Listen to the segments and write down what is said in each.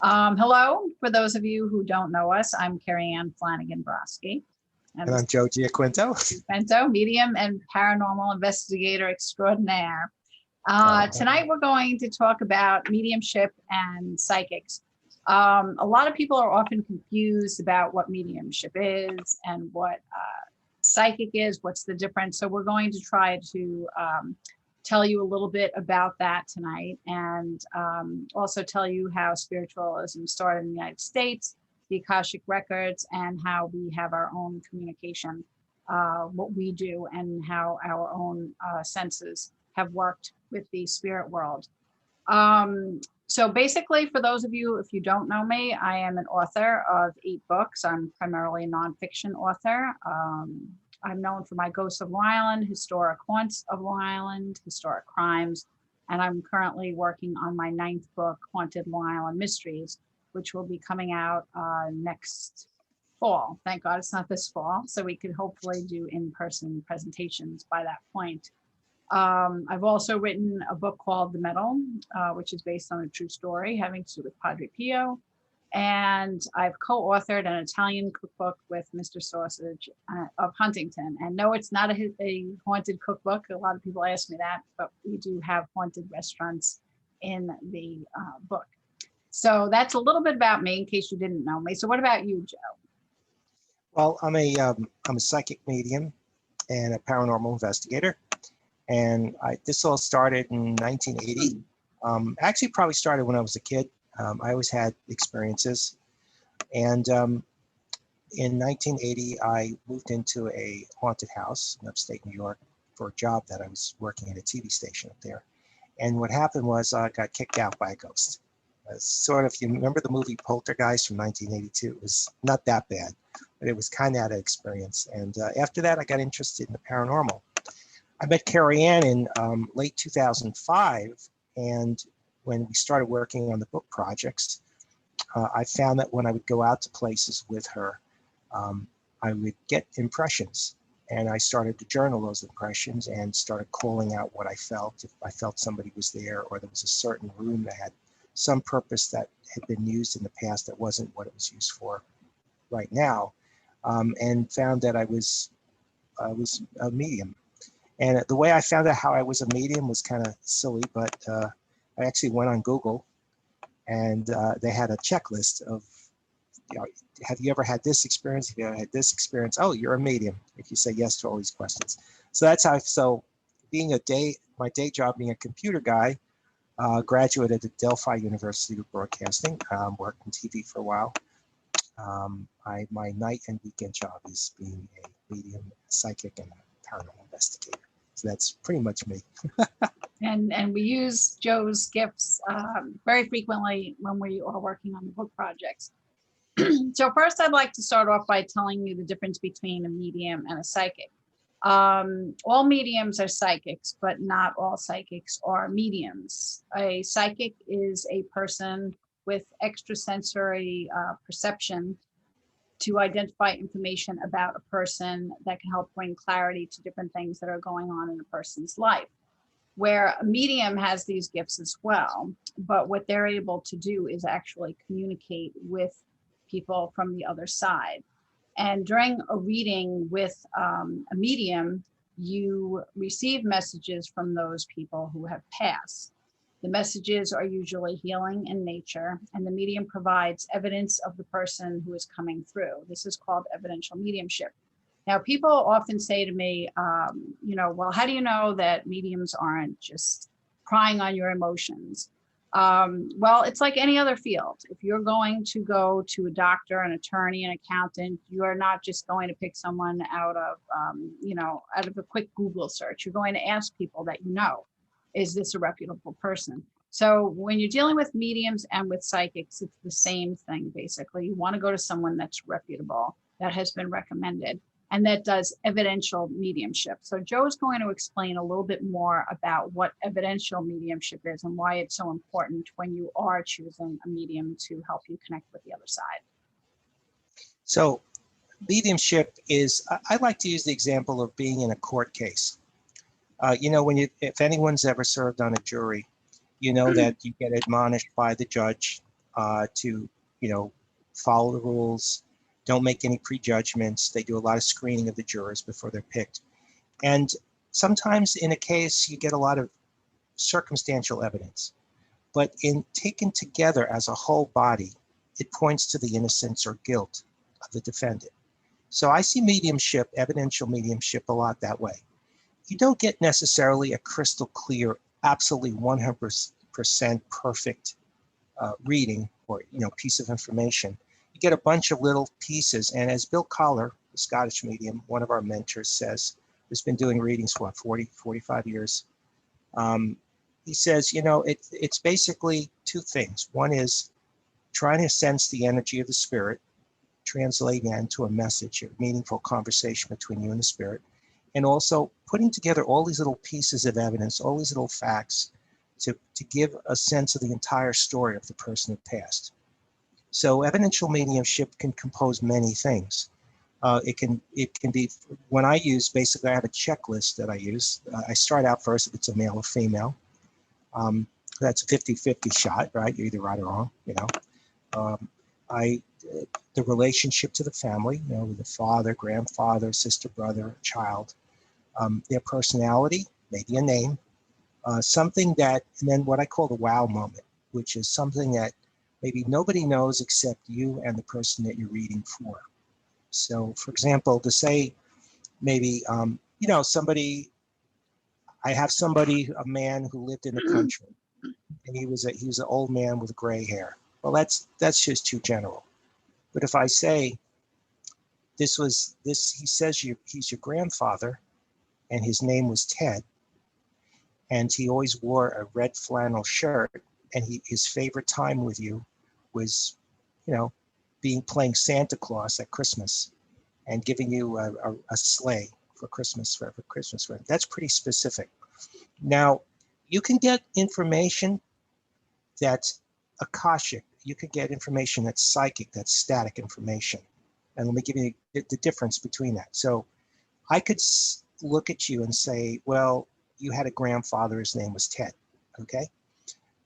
Hello, for those of you who don't know us, I'm Kerriann Flanagan Brosky. And I'm Joe Giaquinto. Medium and paranormal investigator extraordinaire. Tonight we're going to talk about mediumship and psychics. A lot of people are often confused about what mediumship is and what psychic is, what's the difference. So we're going to try to tell you a little bit about that tonight, and also tell you how spiritualism started in the United States, the Akashic records, and how we have our own communication, what we do, and how our own senses have worked with the spirit world. So basically, for those of you, if you don't know me, I am an author of 8 books. I'm primarily a nonfiction author. I'm known for my Ghosts of Long Island, Historic Haunts of Long Island, Historic Crimes, and I'm currently working on my 9th book, Haunted Long Island Mysteries, which will be coming out next fall. Thank God it's not this fall, so we could hopefully do in-person presentations by that point. I've also written a book called The Metal, which is based on a true story having to do with Padre Pio. And I've co-authored an Italian cookbook with Mr. Sausage of Huntington. And no, it's not a haunted cookbook. A lot of people ask me that, but we do have haunted restaurants in the book. So that's a little bit about me, in case you didn't know me. So what about you, Joe? Well, I'm a psychic medium and a paranormal investigator. And this all started in 1980. Actually, probably started when I was a kid. I always had experiences. And in 1980, I moved into a haunted house in upstate New York for a job that I was working at a TV station up there. And what happened was I got kicked out by a ghost. Sort of, you remember the movie Poltergeist from 1982? It was not that bad, but it was kind of out of experience. And after that, I got interested in the paranormal. I met Kerriann in late 2005, and when we started working on the book projects, I found that when I would go out to places with her, I would get impressions, and I started to journal those impressions and started calling out what I felt. If I felt somebody was there, or there was a certain room that had some purpose that had been used in the past that wasn't what it was used for right now, and found that I was a medium. And the way I found out how I was a medium was kind of silly, but I actually went on Google, and they had a checklist of, have you ever had this experience? Have you ever had this experience? Oh, you're a medium if you say yes to all these questions. So that's how, being my day job being a computer guy, graduated at Delphi University of Broadcasting, worked in TV for a while. My night and weekend job is being a medium, psychic, and a paranormal investigator. So that's pretty much me. And we use Joe's gifts very frequently when we are working on the book projects. So first, I'd like to start off by telling you the difference between a medium and a psychic. All mediums are psychics, but not all psychics are mediums. A psychic is a person with extrasensory perception to identify information about a person that can help bring clarity to different things that are going on in a person's life. Where a medium has these gifts as well, but what they're able to do is actually communicate with people from the other side. And during a reading with a medium, you receive messages from those people who have passed. The messages are usually healing in nature, and the medium provides evidence of the person who is coming through. This is called evidential mediumship. Now, people often say to me, well, how do you know that mediums aren't just prying on your emotions? Well, it's like any other field. If you're going to go to a doctor, an attorney, an accountant, you are not just going to pick someone out of a quick Google search. You're going to ask people that you know, is this a reputable person? So when you're dealing with mediums and with psychics, it's the same thing, basically. You want to go to someone that's reputable, that has been recommended, and that does evidential mediumship. So Joe's going to explain a little bit more about what evidential mediumship is and why it's so important when you are choosing a medium to help you connect with the other side. So mediumship is, I like to use the example of being in a court case. If anyone's ever served on a jury, you know that you get admonished by the judge to, follow the rules, don't make any prejudgments. They do a lot of screening of the jurors before they're picked. And sometimes in a case, you get a lot of circumstantial evidence. But in taken together as a whole body, it points to the innocence or guilt of the defendant. So I see mediumship, evidential mediumship, a lot that way. You don't get necessarily a crystal clear, absolutely 100% perfect reading or piece of information. You get a bunch of little pieces, and as Bill Collar, the Scottish medium, one of our mentors, says, who's been doing readings for 45 years. He says, it's basically two things. One is trying to sense the energy of the spirit, translating that into a message, a meaningful conversation between you and the spirit, and also putting together all these little pieces of evidence, all these little facts to give a sense of the entire story of the person who passed. So evidential mediumship can compose many things. It can be, when I use, basically I have a checklist that I use. I start out first if it's a male or female. That's a 50-50 shot, right? You're either right or wrong, the relationship to the family, with the father, grandfather, sister, brother, child, their personality, maybe a name, something that, and then what I call the wow moment, which is something that maybe nobody knows except you and the person that you're reading for. So, for example, to say maybe, somebody, I have somebody, a man who lived in the country, and he was an old man with gray hair. Well, that's just too general. But if I say he says he's your grandfather, and his name was Ted, and he always wore a red flannel shirt, and his favorite time with you was, playing Santa Claus at Christmas and giving you a sleigh for Christmas, for Christmas. That's pretty specific. Now, you can get information that's Akashic. You can get information that's psychic, that's static information. And let me give you the difference between that. So I could look at you and say, well, you had a grandfather, his name was Ted, okay?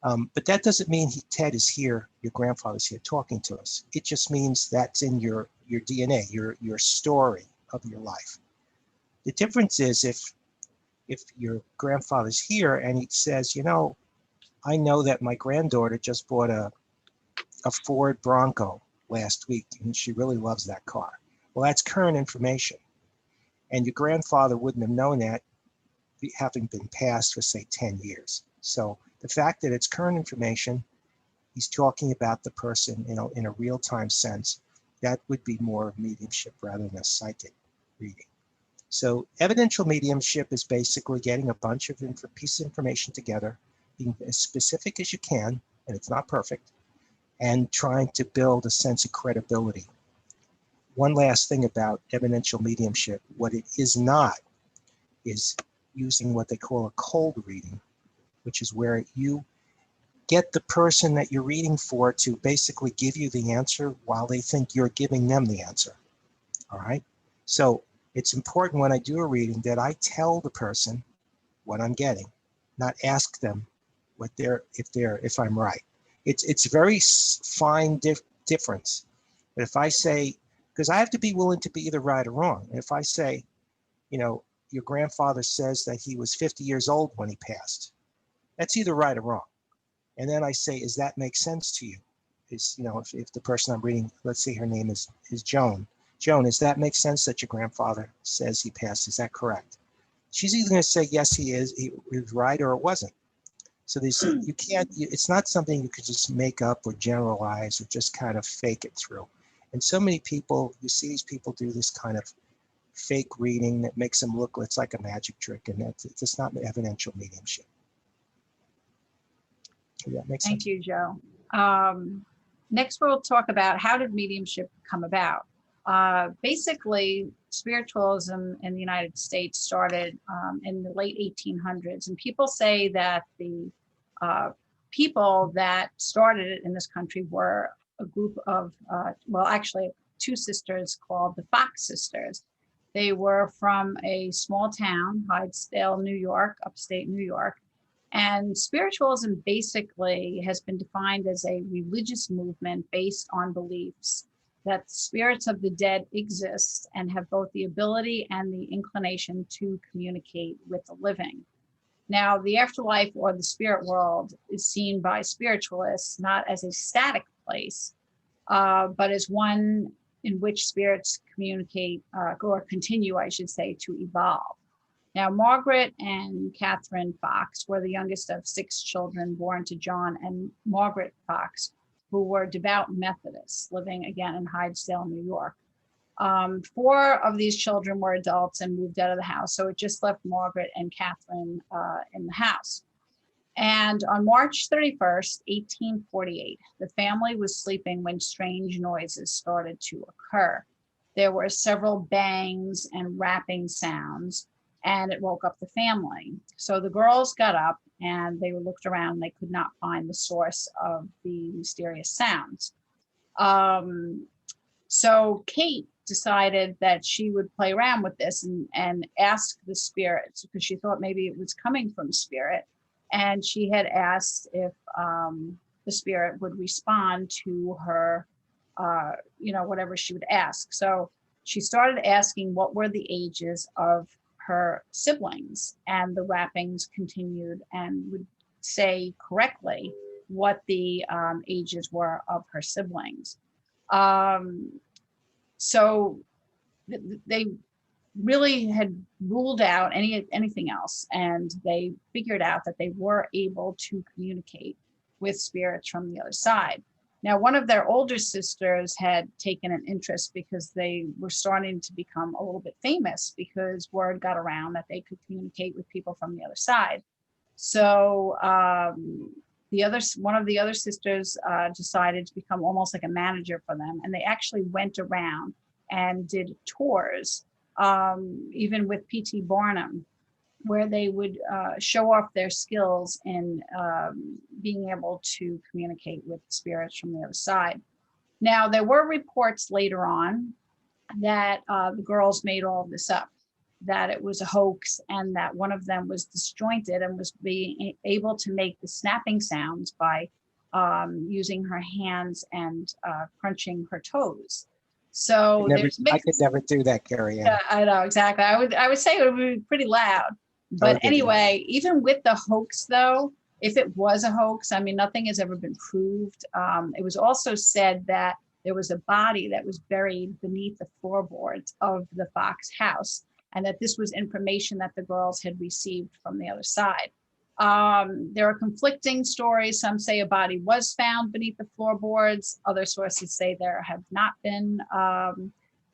But that doesn't mean Ted is here, your grandfather's here talking to us. It just means that's in your DNA, your story of your life. The difference is if your grandfather's here and he says, I know that my granddaughter just bought a Ford Bronco last week and she really loves that car. Well, that's current information. And your grandfather wouldn't have known that having been passed for, say, 10 years. So the fact that it's current information, he's talking about the person, in a real-time sense, that would be more of mediumship rather than a psychic reading. So evidential mediumship is basically getting a bunch of pieces of information together, being as specific as you can, and it's not perfect, and trying to build a sense of credibility. One last thing about evidential mediumship, what it is not is using what they call a cold reading, which is where you get the person that you're reading for to basically give you the answer while they think you're giving them the answer. All right. So it's important when I do a reading that I tell the person what I'm getting, not ask them if I'm right. It's very fine difference. But if I say, because I have to be willing to be either right or wrong. And if I say, your grandfather says that he was 50 years old when he passed, that's either right or wrong. And then I say, does that make sense to you? If the person I'm reading, let's say her name is Joan. Joan, does that make sense that your grandfather says he passed? Is that correct? She's either going to say, yes, he was right, or it wasn't. So it's not something you could just make up or generalize or just kind of fake it through. And so many people, you see these people do this kind of fake reading that makes them look, it's like a magic trick, and it's not evidential mediumship. Does that make sense? Thank you, Joe. Next, we'll talk about how did mediumship come about. Basically, spiritualism in the United States started in the late 1800s, and people say that the people that started it in this country were a group of, actually two sisters called the Fox sisters. They were from a small town, Hydesville, New York, upstate New York, And spiritualism basically has been defined as a religious movement based on beliefs that spirits of the dead exist and have both the ability and the inclination to communicate with the living. Now, the afterlife or the spirit world is seen by spiritualists not as a static place, but as one in which spirits communicate or continue, I should say, to evolve. Now, Margaret and Catherine Fox were the youngest of 6 children born to John and Margaret Fox, who were devout Methodists living again in Hydesville, New York. 4 of these children were adults and moved out of the house, so it just left Margaret and Catherine in the house. And on March 31st, 1848, the family was sleeping when strange noises started to occur. There were several bangs and rapping sounds, and it woke up the family. So the girls got up and they looked around. They could not find the source of the mysterious sounds. So Kate decided that she would play around with this and ask the spirits, because she thought maybe it was coming from spirit. And she had asked if the spirit would respond to her, whatever she would ask. So she started asking what were the ages of her siblings, and the rappings continued and would say correctly what the ages were of her siblings. So they really had ruled out anything else, and they figured out that they were able to communicate with spirits from the other side. Now, one of their older sisters had taken an interest because they were starting to become a little bit famous, because word got around that they could communicate with people from the other side. So one of the other sisters decided to become almost like a manager for them, and they actually went around and did tours, even with P.T. Barnum, where they would show off their skills in being able to communicate with spirits from the other side. Now, there were reports later on that the girls made all of this up, that it was a hoax, and that one of them was disjointed and was being able to make the snapping sounds by using her hands and crunching her toes. So I could never do that, Kerriann. Yeah, I know, exactly. I would say it would be pretty loud. But anyway, even with the hoax, though, if it was a hoax, I mean, nothing has ever been proved. It was also said that there was a body that was buried beneath the floorboards of the Fox house, and that this was information that the girls had received from the other side. There are conflicting stories. Some say a body was found beneath the floorboards. Other sources say there have not been,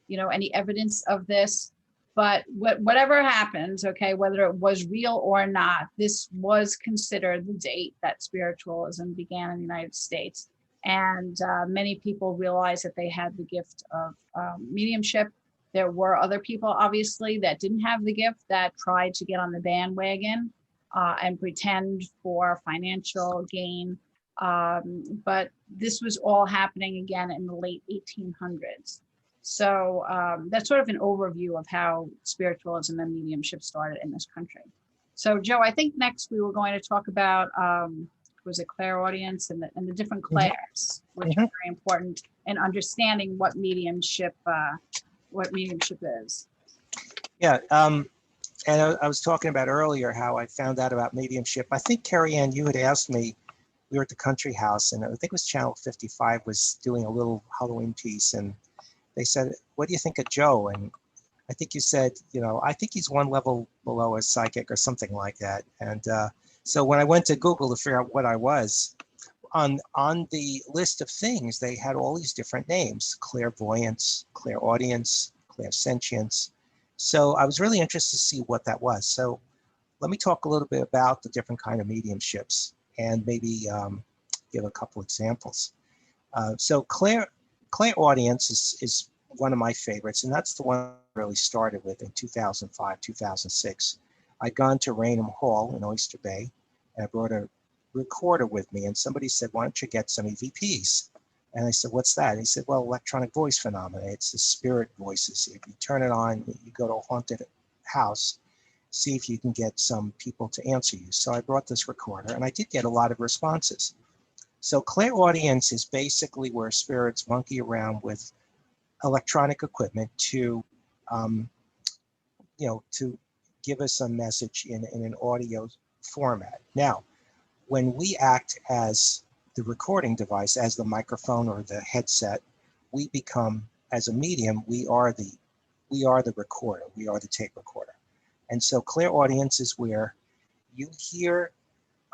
any evidence of this. But whatever happens, okay, whether it was real or not, this was considered the date that spiritualism began in the United States. And many people realized that they had the gift of mediumship. There were other people, obviously, that didn't have the gift, that tried to get on the bandwagon and pretend for financial gain. But this was all happening again in the late 1800s. So that's sort of an overview of how spiritualism and mediumship started in this country. So, Joe, I think next we were going to talk about, was it clairaudience and the different clairs, which are very important in understanding what mediumship is. Yeah. And I was talking about earlier how I found out about mediumship. I think, Kerriann, you had asked me, we were at the country house, and I think it was Channel 55 was doing a little Halloween piece, and they said, what do you think of Joe? And I think you said, I think he's one level below a psychic or something like that. And so when I went to Google to figure out what I was, on the list of things, they had all these different names: clairvoyance, clairaudience, clairsentience. So I was really interested to see what that was. So let me talk a little bit about the different kind of mediumships and maybe give a couple examples. So clairaudience is one of my favorites, and that's the one I really started with in 2005, 2006. I'd gone to Raynham Hall in Oyster Bay, and I brought a recorder with me, and somebody said, why don't you get some EVPs? And I said, what's that? And he said, well, electronic voice phenomena. It's the spirit voices. If you turn it on, you go to a haunted house, see if you can get some people to answer you. So I brought this recorder, and I did get a lot of responses. So clairaudience is basically where spirits monkey around with electronic equipment to, to give us a message in an audio format. Now, when we act as the recording device, as the microphone or the headset, we become, as a medium, we are the recorder, we are the tape recorder. And so clairaudience is where you hear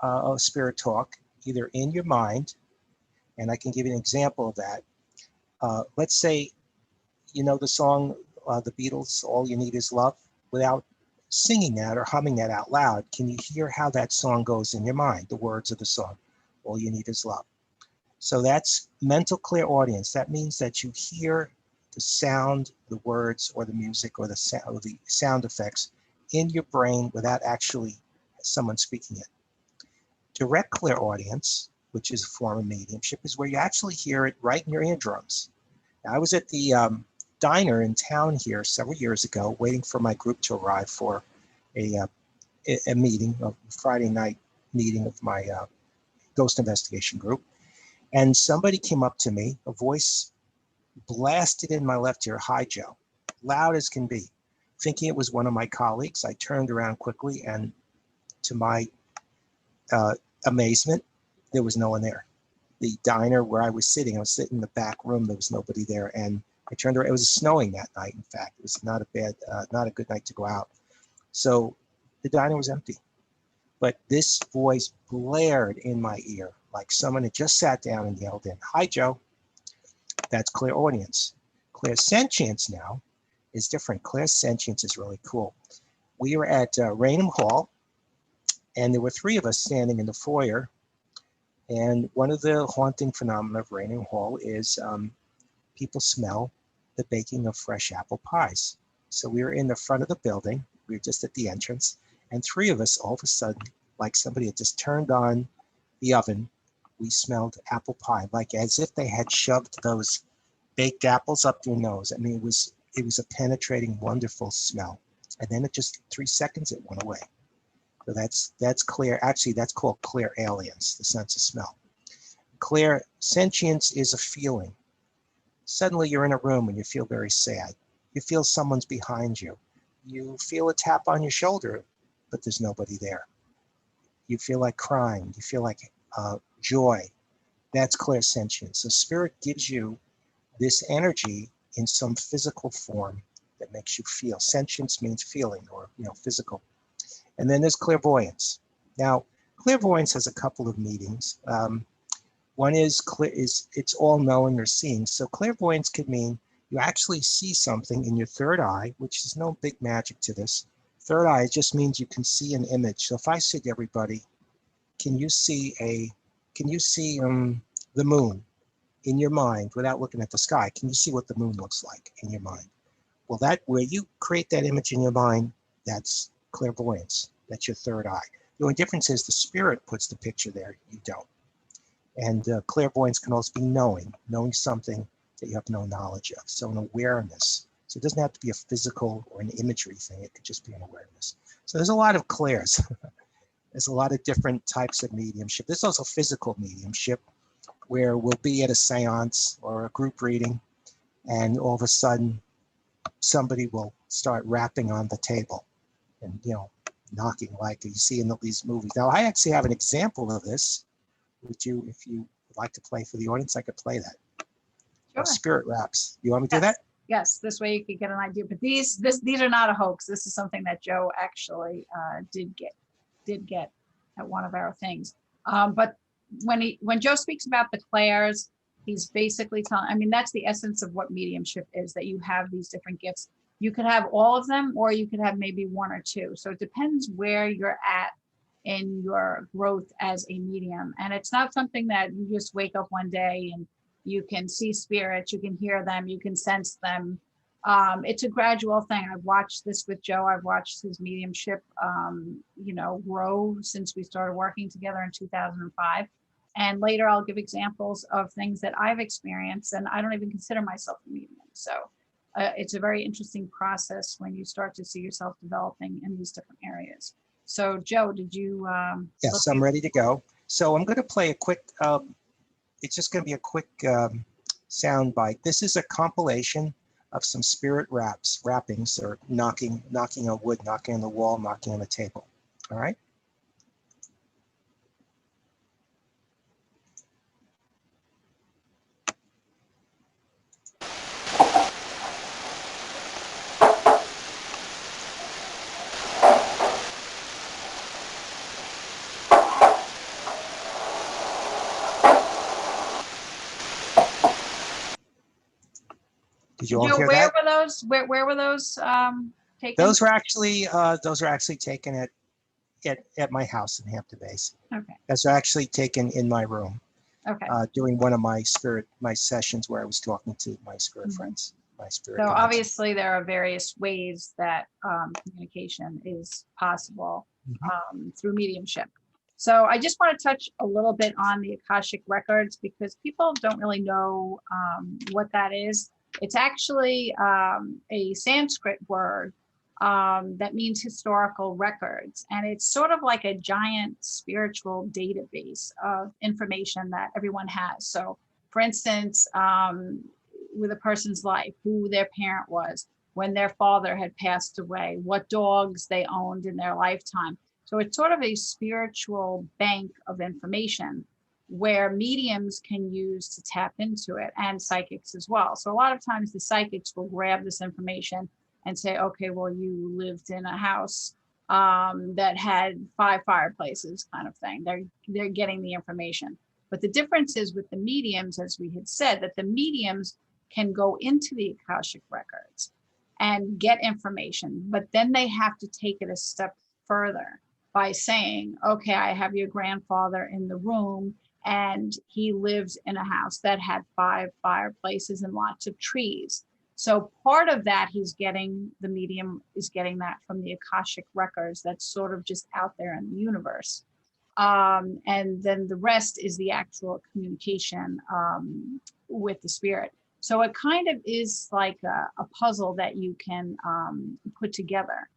a spirit talk either in your mind, and I can give you an example of that. Let's say, you know the song, the Beatles, All You Need Is Love? Without singing that or humming that out loud, can you hear how that song goes in your mind, the words of the song? All you need is love. So that's mental clairaudience. That means that you hear the sound, the words, or the music, or the sound effects in your brain without actually someone speaking it. Direct clairaudience, which is a form of mediumship, is where you actually hear it right in your eardrums. Now, I was at the diner in town here several years ago, waiting for my group to arrive for a meeting, a Friday night meeting of my ghost investigation group. And somebody came up to me, a voice blasted in my left ear, "Hi, Joe," loud as can be. Thinking it was one of my colleagues, I turned around quickly, and to my amazement, there was no one there. The diner where I was sitting in the back room, there was nobody there. And I turned around, it was snowing that night, in fact. It was not a good night to go out. So the diner was empty. But this voice blared in my ear, like someone had just sat down and yelled in, "Hi, Joe." That's clairaudience. Clairsentience now is different. Clairsentience is really cool. We were at Raynham Hall, and there were three of us standing in the foyer. And one of the haunting phenomena of Raynham Hall is people smell the baking of fresh apple pies. So we were in the front of the building. We were just at the entrance. And three of us, all of a sudden, like somebody had just turned on the oven, we smelled apple pie, like as if they had shoved those baked apples up their nose. I mean, it was a penetrating, wonderful smell. And then it just, 3 seconds, it went away. So that's clear. Actually, that's called clairalience, the sense of smell. Clairsentience is a feeling. Suddenly you're in a room and you feel very sad. You feel someone's behind you. You feel a tap on your shoulder, but there's nobody there. You feel like crying. You feel like joy. That's clairsentience. So spirit gives you this energy in some physical form that makes you feel. Sentience means feeling, or physical. And then there's clairvoyance. Now, clairvoyance has a couple of meanings. One is it's all knowing or seeing. So clairvoyance could mean you actually see something in your third eye, which is no big magic to this. Third eye just means you can see an image. So if I said to everybody, can you see the moon in your mind without looking at the sky? Can you see what the moon looks like in your mind? Well, where you create that image in your mind, that's clairvoyance. That's your third eye. The only difference is the spirit puts the picture there, you don't. And clairvoyance can also be knowing something that you have no knowledge of. So an awareness. So it doesn't have to be a physical or an imagery thing. It could just be an awareness. So there's a lot of clairs. There's a lot of different types of mediumship. There's also physical mediumship, where we'll be at a seance or a group reading, and all of a sudden somebody will start rapping on the table and knocking like you see in these movies. Now, I actually have an example of this. If you would like to play for the audience, I could play that. Sure. Spirit raps. You want me to do that? Yes, this way you could get an idea. But these are not a hoax. This is something that Joe actually did get at one of our things. But when Joe speaks about the clairs, he's basically telling, I mean, that's the essence of what mediumship is, that you have these different gifts. You could have all of them, or you could have maybe one or two. So it depends where you're at in your growth as a medium. And it's not something that you just wake up one day and you can see spirits, you can hear them, you can sense them. It's a gradual thing. I've watched this with Joe. I've watched his mediumship, grow since we started working together in 2005. And later I'll give examples of things that I've experienced, and I don't even consider myself a medium. So it's a very interesting process when you start to see yourself developing in these different areas. So Joe, did you? Yes, I'm ready to go. So I'm going to play a quick, it's just going to be a quick sound bite. This is a compilation of some spirit rappings, or knocking on wood, knocking on the wall, knocking on the table. All right. Did you all Joe, hear where that? were those? Where were those taken? Those were actually taken at my house in Hampton Bays. Okay. Those are actually taken in my room Okay. during one of my sessions where I was talking to my spirit friends, my spirit So guides. obviously there are various ways that communication is possible through mediumship. So I just want to touch a little bit on the Akashic records, because people don't really know what that is. It's actually a Sanskrit word that means historical records. And it's sort of like a giant spiritual database of information that everyone has. So for instance, with a person's life, who their parent was, when their father had passed away, what dogs they owned in their lifetime. So it's sort of a spiritual bank of information where mediums can use to tap into it, and psychics as well. So a lot of times the psychics will grab this information and say, okay, well, you lived in a house that had 5 fireplaces, kind of thing. They're getting the information. But the difference is with the mediums, as we had said, that the mediums can go into the Akashic records and get information, but then they have to take it a step further by saying, okay, I have your grandfather in the room and he lived in a house that had 5 fireplaces and lots of trees. So part of that the medium is getting that from the Akashic records that's sort of just out there in the universe. And then the rest is the actual communication with the spirit. So it kind of is like a puzzle that you can put together.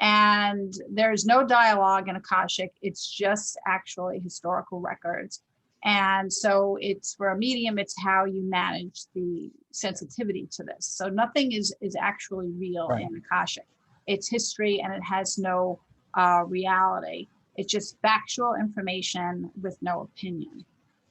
And there's no dialogue in Akashic. It's just actually historical records. And so it's for a medium, it's how you manage the sensitivity to this. So nothing is actually real in Akashic. It's history and it has no reality. It's just factual information with no opinion.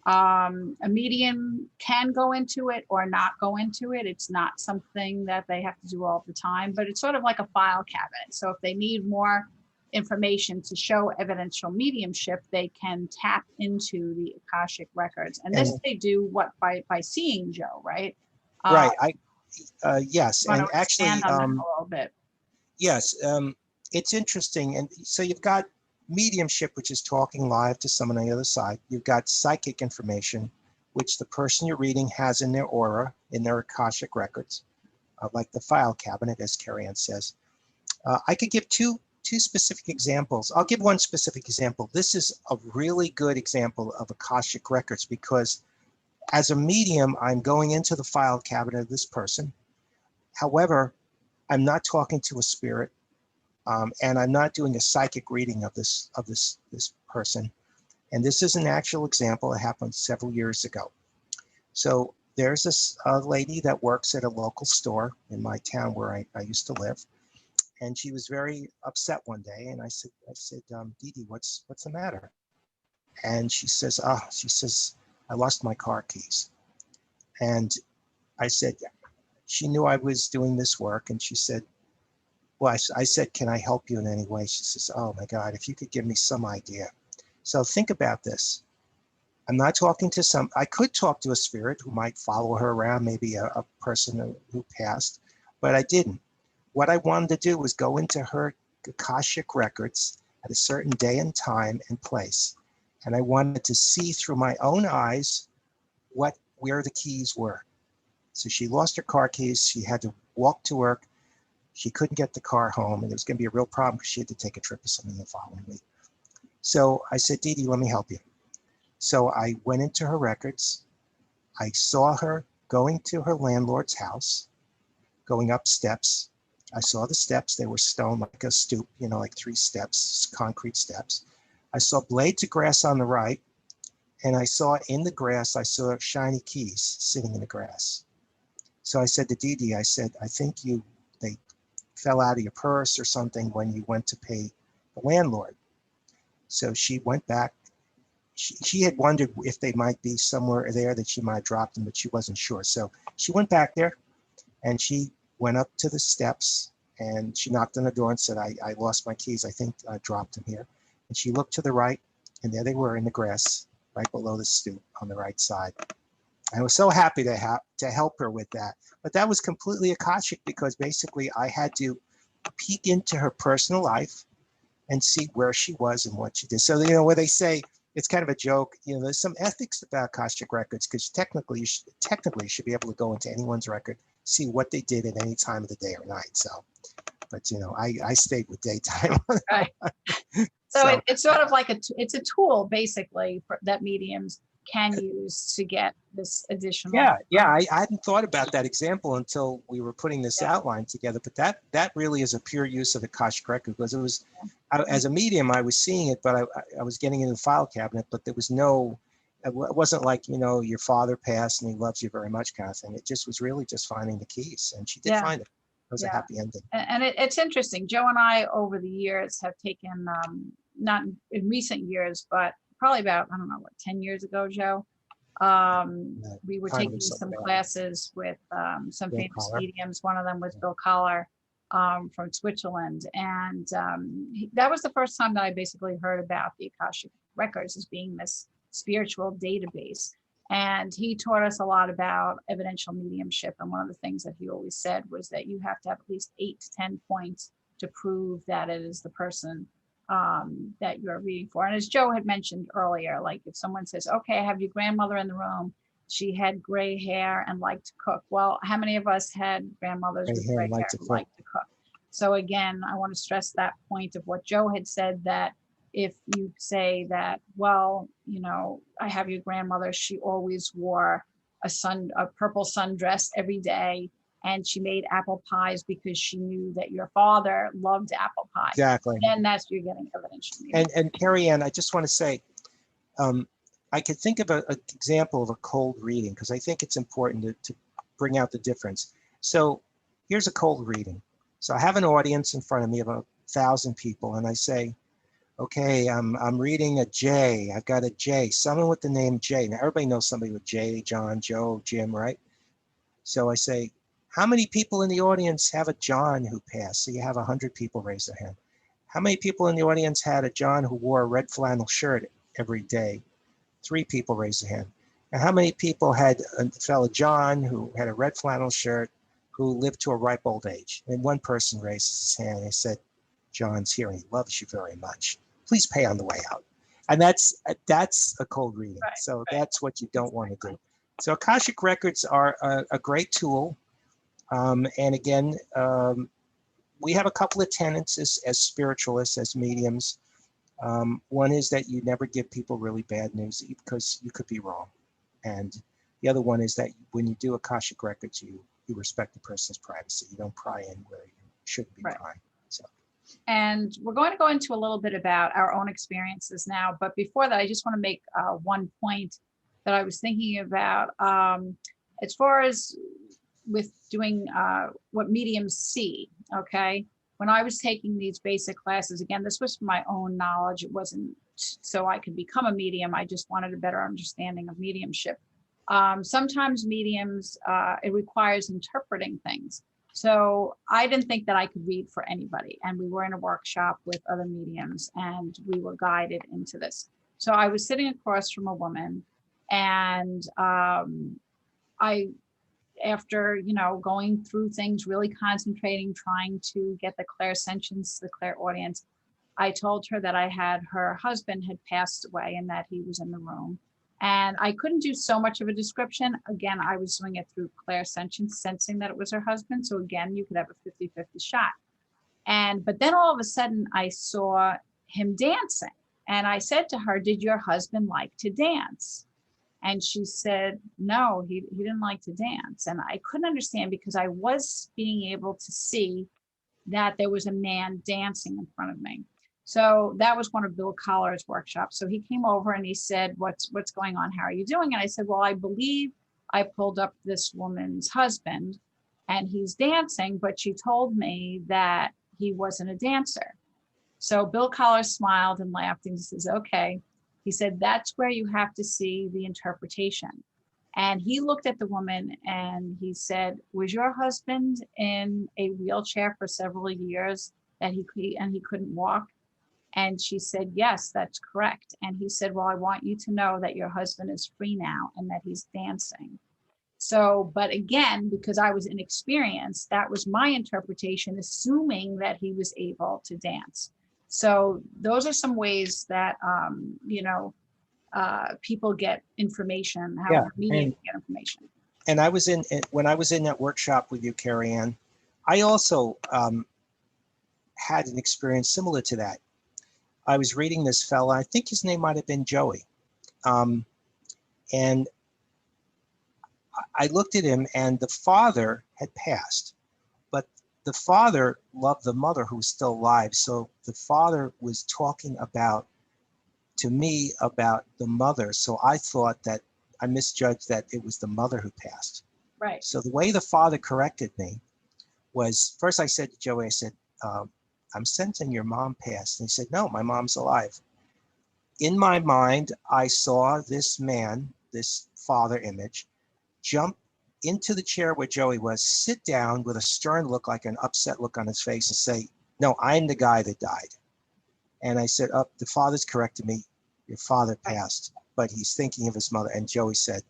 A medium can go into it or not go into it. It's not something that they have to do all the time, but it's sort of like a file cabinet. So if they need more information to show evidential mediumship, they can tap into the Akashic records. And this they do by seeing Joe, right? Right. Yes. And actually, a little bit. Yes. It's interesting. And so you've got mediumship, which is talking live to someone on the other side. You've got psychic information, which the person you're reading has in their aura, in their Akashic records, like the file cabinet, as Kerriann says. I could give two specific examples. I'll give one specific example. This is a really good example of Akashic records, because as a medium, I'm going into the file cabinet of this person. However, I'm not talking to a spirit. And I'm not doing a psychic reading of this person. And this is an actual example that happened several years ago. So there's this lady that works at a local store in my town where I used to live. And she was very upset one day. And I said, Dee Dee, what's the matter? And she says, I lost my car keys. And I said, she knew I was doing this work. And she said, well, I said, can I help you in any way? She says, oh my God, if you could give me some idea. So think about this. I'm not talking to I could talk to a spirit who might follow her around, maybe a person who passed, but I didn't. What I wanted to do was go into her Akashic records at a certain day and time and place. And I wanted to see through my own eyes where the keys were. So she lost her car keys. She had to walk to work. She couldn't get the car home, and it was going to be a real problem because she had to take a trip or something the following week. So I said, Dee Dee, let me help you. So I went into her records. I saw her going to her landlord's house. going up steps. I saw the steps. They were stone, like a stoop, you know, like 3 steps, concrete steps. I saw blades of grass on the right, and I saw in the grass, I saw shiny keys sitting in the grass. So I said to Dee Dee, I said, I think they fell out of your purse or something when you went to pay the landlord. So she went back. She had wondered if they might be somewhere there that she might have dropped them, but she wasn't sure. So she went back there and she went up to the steps and she knocked on the door and said, I lost my keys. I think I dropped them here. And she looked to the right, and there they were in the grass, right below the stoop on the right side. I was so happy to help her with that. But that was completely Akashic, because basically I had to peek into her personal life and see where she was and what she did. So, you know, where they say, it's kind of a joke, you know, there's some ethics about Akashic records, because technically you should be able to go into anyone's record, see what they did at any time of the day or night. So, but you know, I stayed with daytime. Right. So it's sort of like it's a tool basically that mediums can use to get this additional. Yeah. I hadn't thought about that example until we were putting this outline together. But that really is a pure use of the Akashic record, because it was, as a medium, I was seeing it, but I was getting into the file cabinet, but there was no, it wasn't like, you know, your father passed and he loves you very much kind of thing. It just was really just finding the keys, and she did find it. It was a happy ending. And it's interesting. Joe and I over the years have taken, not in recent years, but probably about, I don't know, 10 years ago, Joe, we were taking some classes with some famous mediums. One of them was Bill Collar from Switzerland. And that was the first time that I basically heard about the Akashic records as being this spiritual database. And he taught us a lot about evidential mediumship. And one of the things that he always said was that you have to have at least 8 to 10 points to prove that it is the person that you're reading for. And as Joe had mentioned earlier, like if someone says, okay, I have your grandmother in the room, she had gray hair and liked to cook. Well, how many of us had grandmothers with gray hair who liked to cook? So again, I want to stress that point of what Joe had said, that if you say that, well, you know, I have your grandmother, she always wore a purple sundress every day, and she made apple pies because she knew that your father loved apple pie. Exactly. And that's, you're getting evidence. And Kerriann, I just want to say, I could think of an example of a cold reading, because I think it's important to bring out the difference. So here's a cold reading. So I have an audience in front of me of 1,000 people, and I say, okay, I'm reading a J. I've got a J, someone with the name J. Now everybody knows somebody with J, John, Joe, Jim, right? So I say, how many people in the audience have a John who passed? So you have 100 people raise their hand. How many people in the audience had a John who wore a red flannel shirt every day? 3 people raised their hand. And how many people had a fellow John who had a red flannel shirt who lived to a ripe old age? And one person raised his hand and he said, John's here and he loves you very much. Please pay on the way out. And that's a cold reading. Right, so that's what you don't want to do. So Akashic records are a great tool. And again, we have a couple of tenets as spiritualists, as mediums. One is that you never give people really bad news because you could be wrong. And the other one is that when you do Akashic records, you respect the person's privacy. You don't pry in where you shouldn't be prying. So. And we're going to go into a little bit about our own experiences now. But before that, I just want to make one point that I was thinking about as far as with doing what mediums see, okay? When I was taking these basic classes, again, this was for my own knowledge. It wasn't so I could become a medium. I just wanted a better understanding of mediumship. Sometimes mediums, it requires interpreting things. So I didn't think that I could read for anybody. And we were in a workshop with other mediums and we were guided into this. So I was sitting across from a woman, and after, going through things, really concentrating, trying to get the clairsentience, the clairaudience, I told her that her husband had passed away and that he was in the room. And I couldn't do so much of a description. Again, I was doing it through clairsentience, sensing that it was her husband. So again, you could have a 50-50 shot. But then all of a sudden I saw him dancing. And I said to her, did your husband like to dance? And she said, no, he didn't like to dance. And I couldn't understand because I was being able to see that there was a man dancing in front of me. So that was one of Bill Collar's workshops. So he came over and he said, what's going on? How are you doing? And I said, well, I believe I pulled up this woman's husband and he's dancing, but she told me that he wasn't a dancer. So Bill Collar smiled and laughed and he says, okay. He said, that's where you have to see the interpretation. And he looked at the woman and he said, was your husband in a wheelchair for several years that he couldn't walk? And she said, yes, that's correct. And he said, well, I want you to know that your husband is free now and that he's dancing. So, but again, because I was inexperienced, that was my interpretation, assuming that he was able to dance. So those are some ways that, people get information, how mediums get information. And when I was in that workshop with you, Kerriann, I also had an experience similar to that. I was reading this fella, I think his name might have been Joey. And I looked at him and the father had passed, but the father loved the mother who was still alive. So the father was talking to me about the mother. So I thought that I misjudged that it was the mother who passed. Right. So the way the father corrected me was, first I said to Joey, I said, I'm sensing your mom passed. And he said, no, my mom's alive. In my mind, I saw this man, this father image, jump into the chair where Joey was, sit down with a stern look, like an upset look on his face, and say, no, I'm the guy that died. And I said, oh, the father's corrected me. Your father passed, but he's thinking of his mother. And Joey said,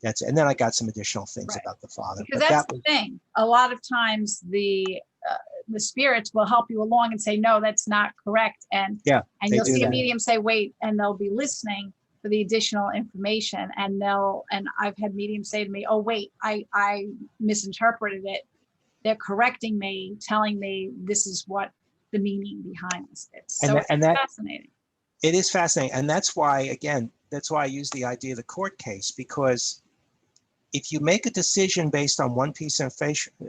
that's it. And then I got some additional things about the father. Because that's the thing. A lot of times the spirits will help you along and say, no, that's not correct. And you'll see a medium say, wait, and they'll be listening for the additional information. And I've had mediums say to me, oh, wait, I misinterpreted it. They're correcting me, telling me this is what the meaning behind this is. So it's fascinating. It is fascinating. And that's why I use the idea of the court case, because if you make a decision based on one piece of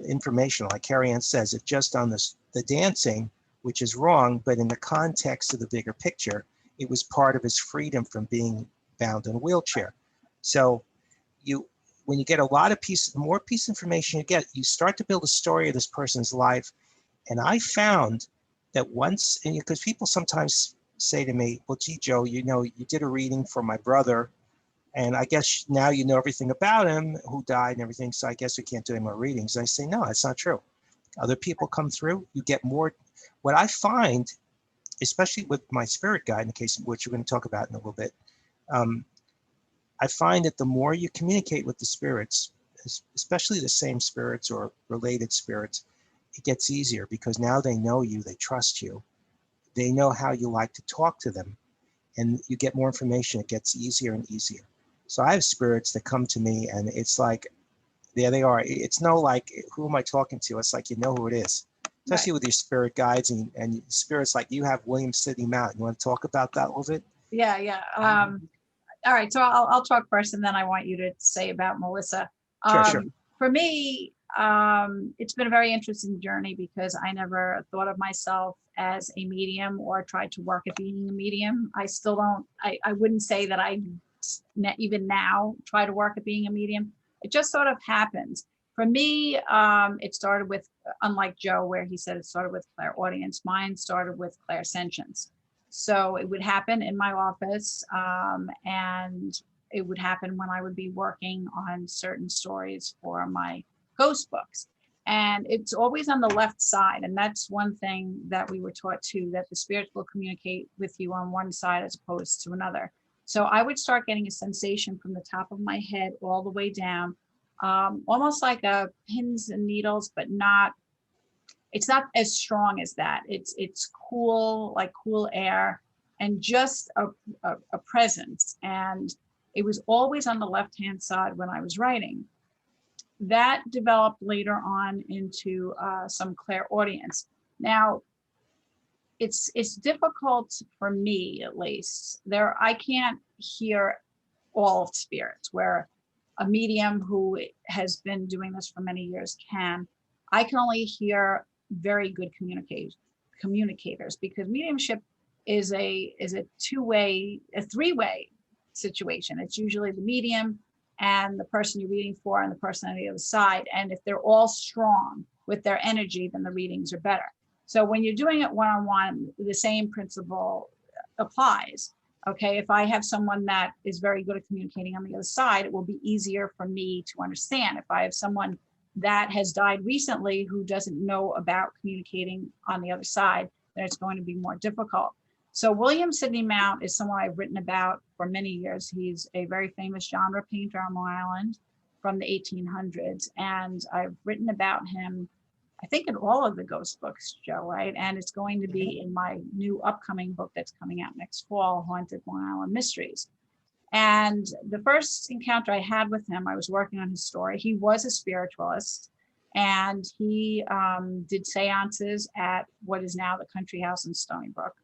information, like Kerriann says, it's just on the dancing, which is wrong, but in the context of the bigger picture, it was part of his freedom from being bound in a wheelchair. So when you get a lot of the more piece of information you get, you start to build a story of this person's life. And I found that once, and because people sometimes say to me, well, gee, Joe, you did a reading for my brother, and I guess now you know everything about him, who died and everything, so I guess we can't do any more readings. I say, no, that's not true. Other people come through, you get more. What I find, especially with my spirit guide, in the case of which we're going to talk about in a little bit, I find that the more you communicate with the spirits, especially the same spirits or related spirits, it gets easier because now they know you, they trust you, they know how you like to talk to them, and you get more information. It gets easier and easier. So I have spirits that come to me and it's like, there they are. It's no like, who am I talking to? It's like, you know who it is, especially with your spirit guides and spirits like you have William Sidney Mountain. You want to talk about that a little bit? Yeah. All right. So I'll talk first and then I want you to say about Melissa. Sure. For me, it's been a very interesting journey because I never thought of myself as a medium or tried to work at being a medium. I still don't, I wouldn't say that I even now try to work at being a medium. It just sort of happens. For me, it started with, unlike Joe, where he said it started with clairaudience, mine started with clairsentience. So it would happen in my office, and it would happen when I would be working on certain stories for my ghost books. And it's always on the left side. And that's one thing that we were taught too, that the spirits will communicate with you on one side as opposed to another. So I would start getting a sensation from the top of my head all the way down, almost like a pins and needles, but it's not as strong as that. It's cool, like cool air, and just a presence. And it was always on the left-hand side when I was writing. That developed later on into some clairaudience. Now, it's difficult for me, at least. I can't hear all spirits, where a medium who has been doing this for many years I can only hear very good communicators, because mediumship is a three-way situation. It's usually the medium and the person you're reading for and the person on the other side. And if they're all strong with their energy, then the readings are better. So when you're doing it one-on-one, the same principle applies. Okay, if I have someone that is very good at communicating on the other side, it will be easier for me to understand. If I have someone that has died recently who doesn't know about communicating on the other side, then it's going to be more difficult. So William Sidney Mount is someone I've written about for many years. He's a very famous genre painter on Long Island from the 1800s. And I've written about him, I think, in all of the ghost books, Joe, right? And it's going to be in my new upcoming book that's coming out next fall, Haunted Long Island Mysteries. And the first encounter I had with him, I was working on his story. He was a spiritualist, and he did seances at what is now the Country House in Stony Brook.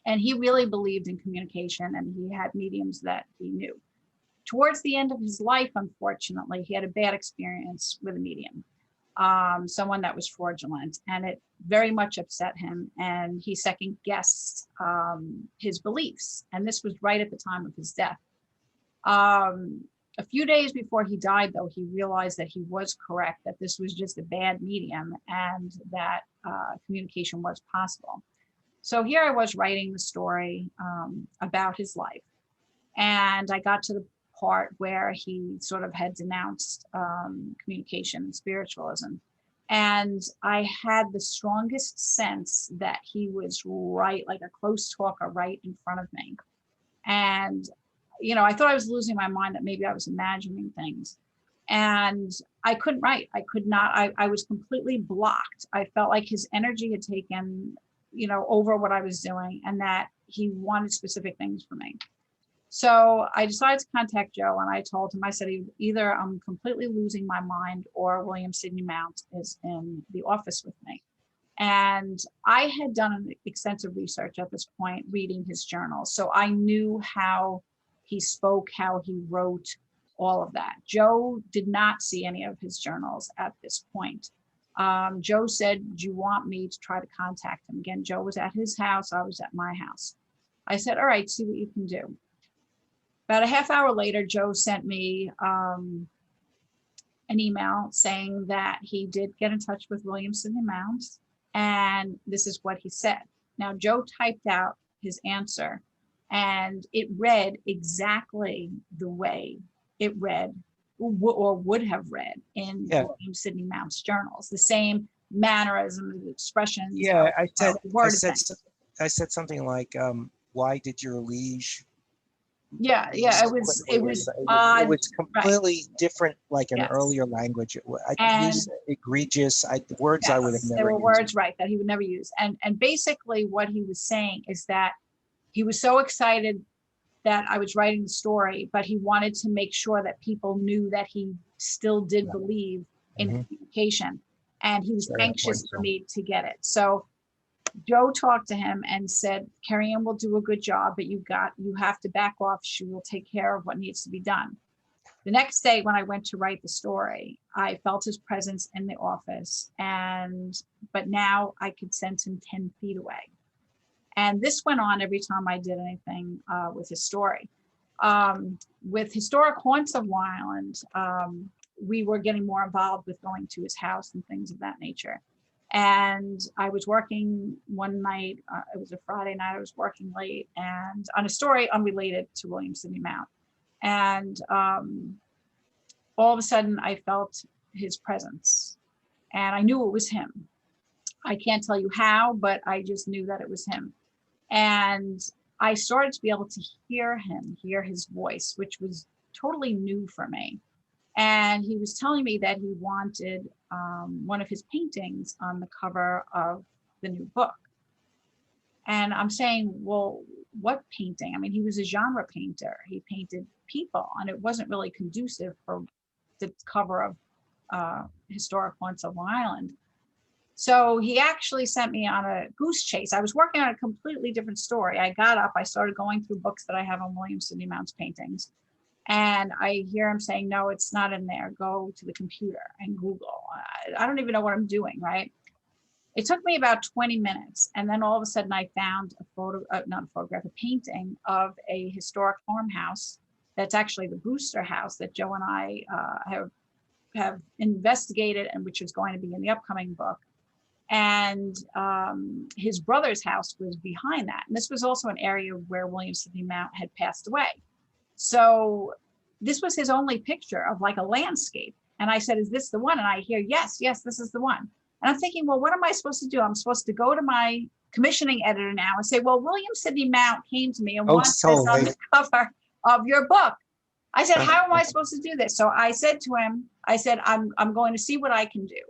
And he really believed in communication, and he had mediums that he knew. Towards the end of his life, unfortunately, he had a bad experience with a medium, someone that was fraudulent, and it very much upset him, and he second guessed his beliefs. And this was right at the time of his death. A few days before he died, though, he realized that he was correct, that this was just a bad medium, and that communication was possible. So here I was writing the story about his life. And I got to the part where he sort of had denounced communication and spiritualism. And I had the strongest sense that he was right, like a close talker right in front of me. And, you know, I thought I was losing my mind, that maybe I was imagining things. And I couldn't write. I could not, I was completely blocked. I felt like his energy had taken, you know, over what I was doing, and that he wanted specific things from me. So I decided to contact Joe, and I told him, I said, either I'm completely losing my mind or William Sidney Mount is in the office with me. And I had done an extensive research at this point, reading his journals. So I knew how he spoke, how he wrote, all of that. Joe did not see any of his journals at this point. Joe said, do you want me to try to contact him? Again, Joe was at his house, I was at my house. I said, all right, see what you can do. About a half hour later, Joe sent me an email saying that he did get in touch with William Sidney Mount, and this is what he said. Now, Joe typed out his answer, and it read exactly the way it read or would have read in William Sidney Mount's journals. The same mannerisms, expressions. Yeah, I said something like, "Why did your liege?" Yeah, it was odd. It was completely different, like an earlier language. I used egregious words I would have never used. There were words, right, that he would never use. And basically what he was saying is that he was so excited that I was writing the story, but he wanted to make sure that people knew that he still did believe in communication, and he was anxious for me to get it. So Joe talked to him and said, Kerriann will do a good job, but you have to back off. She will take care of what needs to be done. The next day when I went to write the story, I felt his presence in the office, but now I could sense him 10 feet away. And this went on every time I did anything with his story. With Historic Haunts of Long Island, we were getting more involved with going to his house and things of that nature. And I was working one night, it was a Friday night, I was working late, and on a story unrelated to William Sidney Mount. And all of a sudden I felt his presence, and I knew it was him. I can't tell you how, but I just knew that it was him. And I started to be able to hear him, hear his voice, which was totally new for me. And he was telling me that he wanted one of his paintings on the cover of the new book. And I'm saying, well, what painting? I mean, he was a genre painter. He painted people, and it wasn't really conducive for the cover of Historic Haunts of Long Island. So he actually sent me on a goose chase. I was working on a completely different story. I got up, I started going through books that I have on William Sidney Mount's paintings. And I hear him saying, no, it's not in there. Go to the computer and Google. I don't even know what I'm doing, right? It took me about 20 minutes. And then all of a sudden I found a photo, not a photograph, a painting of a historic farmhouse. That's actually the Brewster house that Joe and I have investigated, and which is going to be in the upcoming book. And his brother's house was behind that. And this was also an area where William Sidney Mount had passed away. So this was his only picture of like a landscape. And I said, is this the one? And I hear, yes, this is the one. And I'm thinking, well, what am I supposed to do? I'm supposed to go to my commissioning editor now and say, well, William Sidney Mount came to me and wants this on the cover of your book. I said, how am I supposed to do this? So I said to him, I said, I'm going to see what I can do,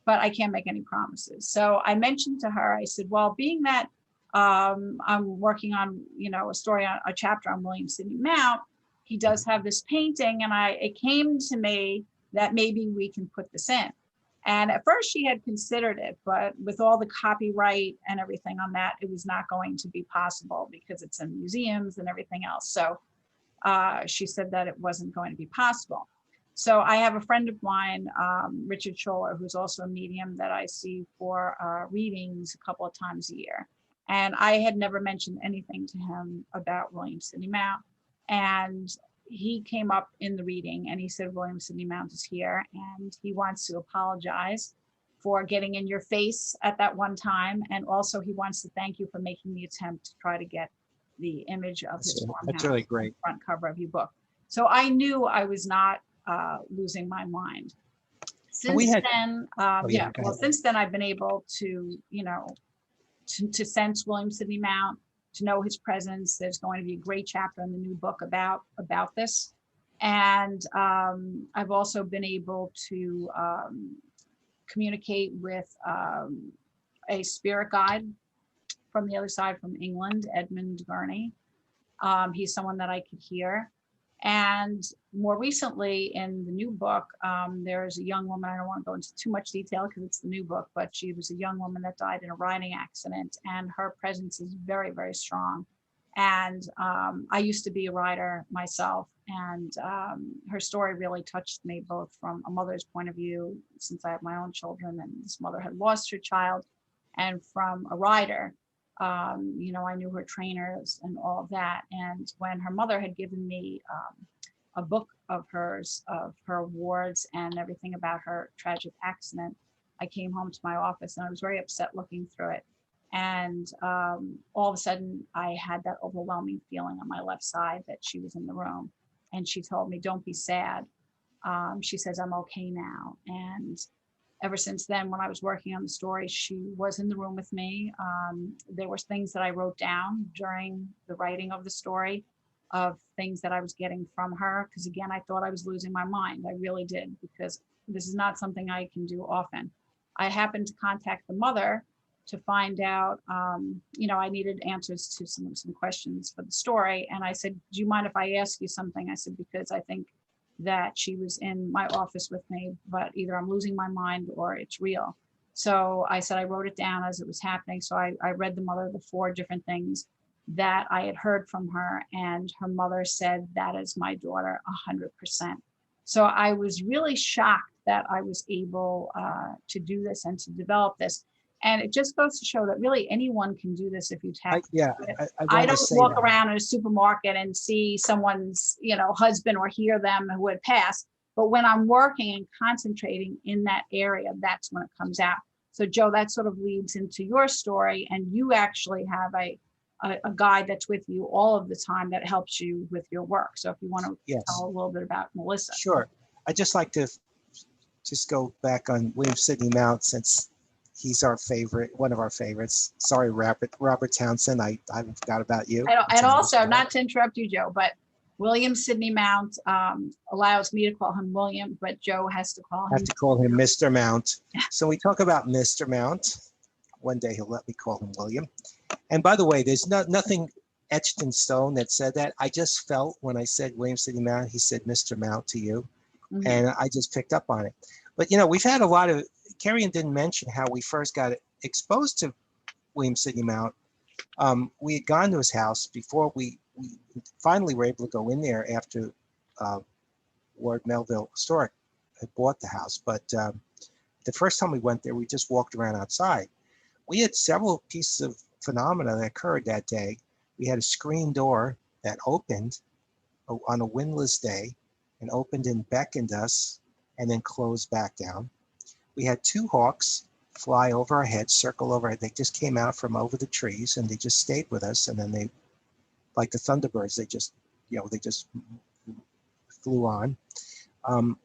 but I can't make any promises. So I mentioned to her, I said, well, being that I'm working on, a story, on a chapter on William Sidney Mount, he does have this painting, and it came to me that maybe we can put this in. And at first she had considered it, but with all the copyright and everything on that, it was not going to be possible because it's in museums and everything else. So she said that it wasn't going to be possible. So I have a friend of mine, Richard Scholler, who's also a medium that I see for readings a couple of times a year. And I had never mentioned anything to him about William Sidney Mount. And he came up in the reading and he said, William Sidney Mount is here and he wants to apologize for getting in your face at that one time. And also he wants to thank you for making the attempt to try to get the image of his farmhouse. That's really great. Front cover of your book. So I knew I was not losing my mind. Since then, since then I've been able to, to sense William Sidney Mount, to know his presence. There's going to be a great chapter in the new book about this. And I've also been able to communicate with a spirit guide from the other side, from England, Edmund Gurney. He's someone that I could hear. And more recently in the new book, there's a young woman, I don't want to go into too much detail because it's the new book, but she was a young woman that died in a riding accident, and her presence is very, very strong. And I used to be a rider myself, and her story really touched me, both from a mother's point of view, since I have my own children and this mother had lost her child, and from a rider. I knew her trainers and all of that. And when her mother had given me a book of hers, of her awards and everything about her tragic accident, I came home to my office and I was very upset looking through it. And all of a sudden I had that overwhelming feeling on my left side that she was in the room. And she told me, don't be sad. She says, I'm okay now. And ever since then, when I was working on the story, she was in the room with me. There were things that I wrote down during the writing of the story, of things that I was getting from her. Because again, I thought I was losing my mind. I really did, because this is not something I can do often. I happened to contact the mother to find out, I needed answers to some questions for the story. And I said, do you mind if I ask you something? I said, because I think that she was in my office with me, but either I'm losing my mind or it's real. So I said, I wrote it down as it was happening. So I read the mother the 4 different things that I had heard from her, and her mother said, that is my daughter 100%. So I was really shocked that I was able to do this and to develop this. And it just goes to show that really anyone can do this if you tap. I don't walk around in a supermarket and see someone's, husband or hear them who had passed. But when I'm working and concentrating in that area, that's when it comes out. So Joe, that sort of leads into your story, and you actually have a guide that's with you all of the time that helps you with your work. So if you want to tell a little bit about Melissa. Sure. I'd just like to just go back on William Sidney Mount, since he's our favorite, one of our favorites. Sorry, Robert Townsend, I forgot about you. And also, not to interrupt you, Joe, but William Sidney Mount allows me to call him William, but Joe has to call him. I have to call him Mr. Mount. So we talk about Mr. Mount. One day he'll let me call him William. And by the way, there's nothing etched in stone that said that. I just felt when I said William Sidney Mount, he said Mr. Mount to you. Mm-hmm. And I just picked up on it. But, we've had a lot of, Kerriann didn't mention how we first got exposed to William Sidney Mount. We had gone to his house before we finally were able to go in there after Ward Melville Historic had bought the house. But the first time we went there, we just walked around outside. We had several pieces of phenomena that occurred that day. We had a screen door that opened on a windless day and opened and beckoned us and then closed back down. We had two hawks fly over our heads, circle over. They just came out from over the trees and they just stayed with us. And then they, like the Thunderbirds, they just flew on.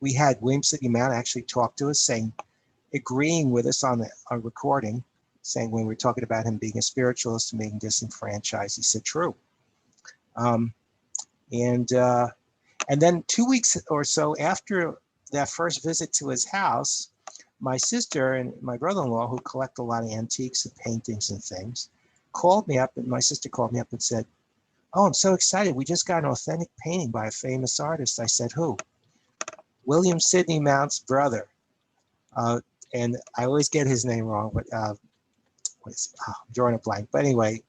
We had William Sidney Mount actually talk to us, agreeing with us on recording, saying when we were talking about him being a spiritualist and being disenfranchised, he said, true. And then 2 weeks or so after that first visit to his house, my sister and my brother-in-law, who collect a lot of antiques and paintings and things, called me up, and my sister called me up and said, oh, I'm so excited. We just got an authentic painting by a famous artist. I said, who? William Sidney Mount's brother. And I always get his name wrong, but I'm drawing a blank. But anyway,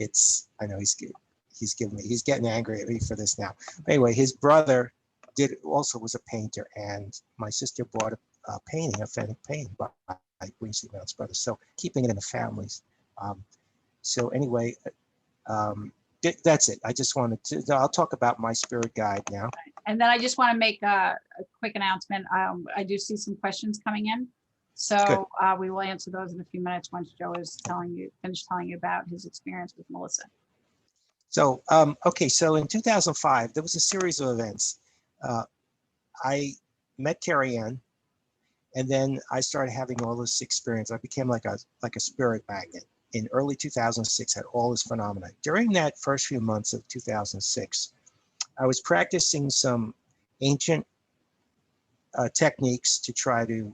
I know he's getting angry at me for this now. But anyway, his brother was a painter, and my sister bought a painting, authentic painting by William Sidney Mount's brother. So keeping it in the families. So anyway, that's it. I just wanted to, I'll talk about my spirit guide now. And then I just want to make a quick announcement. I do see some questions coming in. So we will answer those in a few minutes once Joe is finished telling you about his experience with Melissa. So, okay, so in 2005, there was a series of events. I met Kerriann, and then I started having all this experience. I became like a spirit magnet. In early 2006, had all this phenomena. During that first few months of 2006, I was practicing some ancient techniques to try to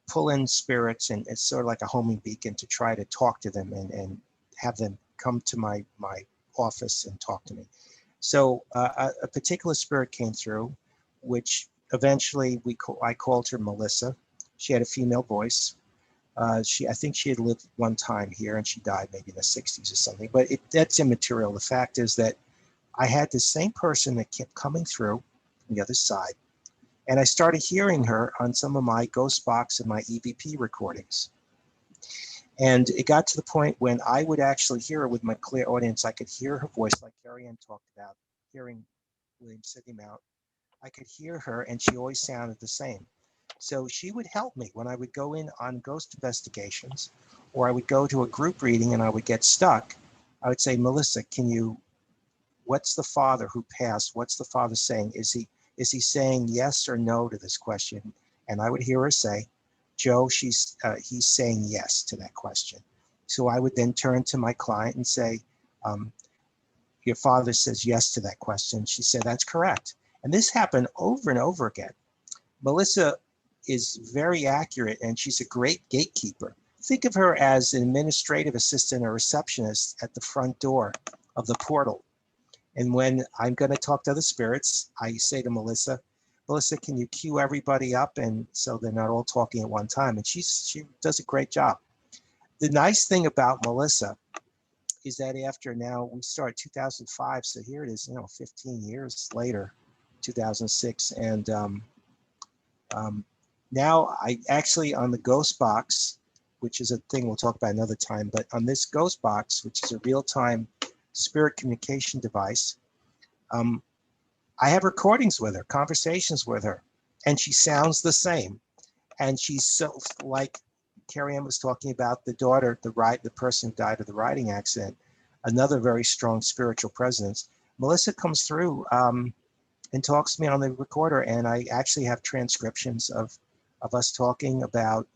pull in spirits, and it's sort of like a homing beacon to try to talk to them and have them come to my office and talk to me. So a particular spirit came through, which eventually I called her Melissa. She had a female voice. I think she had lived one time here and she died maybe in the 60s or something, but that's immaterial. The fact is that I had the same person that kept coming through from the other side. And I started hearing her on some of my Ghost Box and my EVP recordings. And it got to the point when I would actually hear her with my clear audience. I could hear her voice, like Kerriann talked about, hearing William Sidney Mount. I could hear her and she always sounded the same. So she would help me when I would go in on ghost investigations, or I would go to a group reading and I would get stuck. I would say, Melissa, what's the father who passed? What's the father saying? Is he saying yes or no to this question? And I would hear her say, Joe, he's saying yes to that question. So I would then turn to my client and say, your father says yes to that question. She said, that's correct. And this happened over and over again. Melissa is very accurate and she's a great gatekeeper. Think of her as an administrative assistant or receptionist at the front door of the portal. And when I'm going to talk to other spirits, I say to Melissa, can you cue everybody up? And so they're not all talking at one time. And she does a great job. The nice thing about Melissa is that after now, we started 2005. So here it is, 15 years later, 2006. And now I actually, on the Ghost Box, which is a thing we'll talk about another time, but on this Ghost Box, which is a real-time spirit communication device, I have recordings with her, conversations with her, and she sounds the same. And she's so, like Kerriann was talking about, the daughter, the person who died of the riding accident, another very strong spiritual presence. Melissa comes through and talks to me on the recorder, and I actually have transcriptions of us talking about,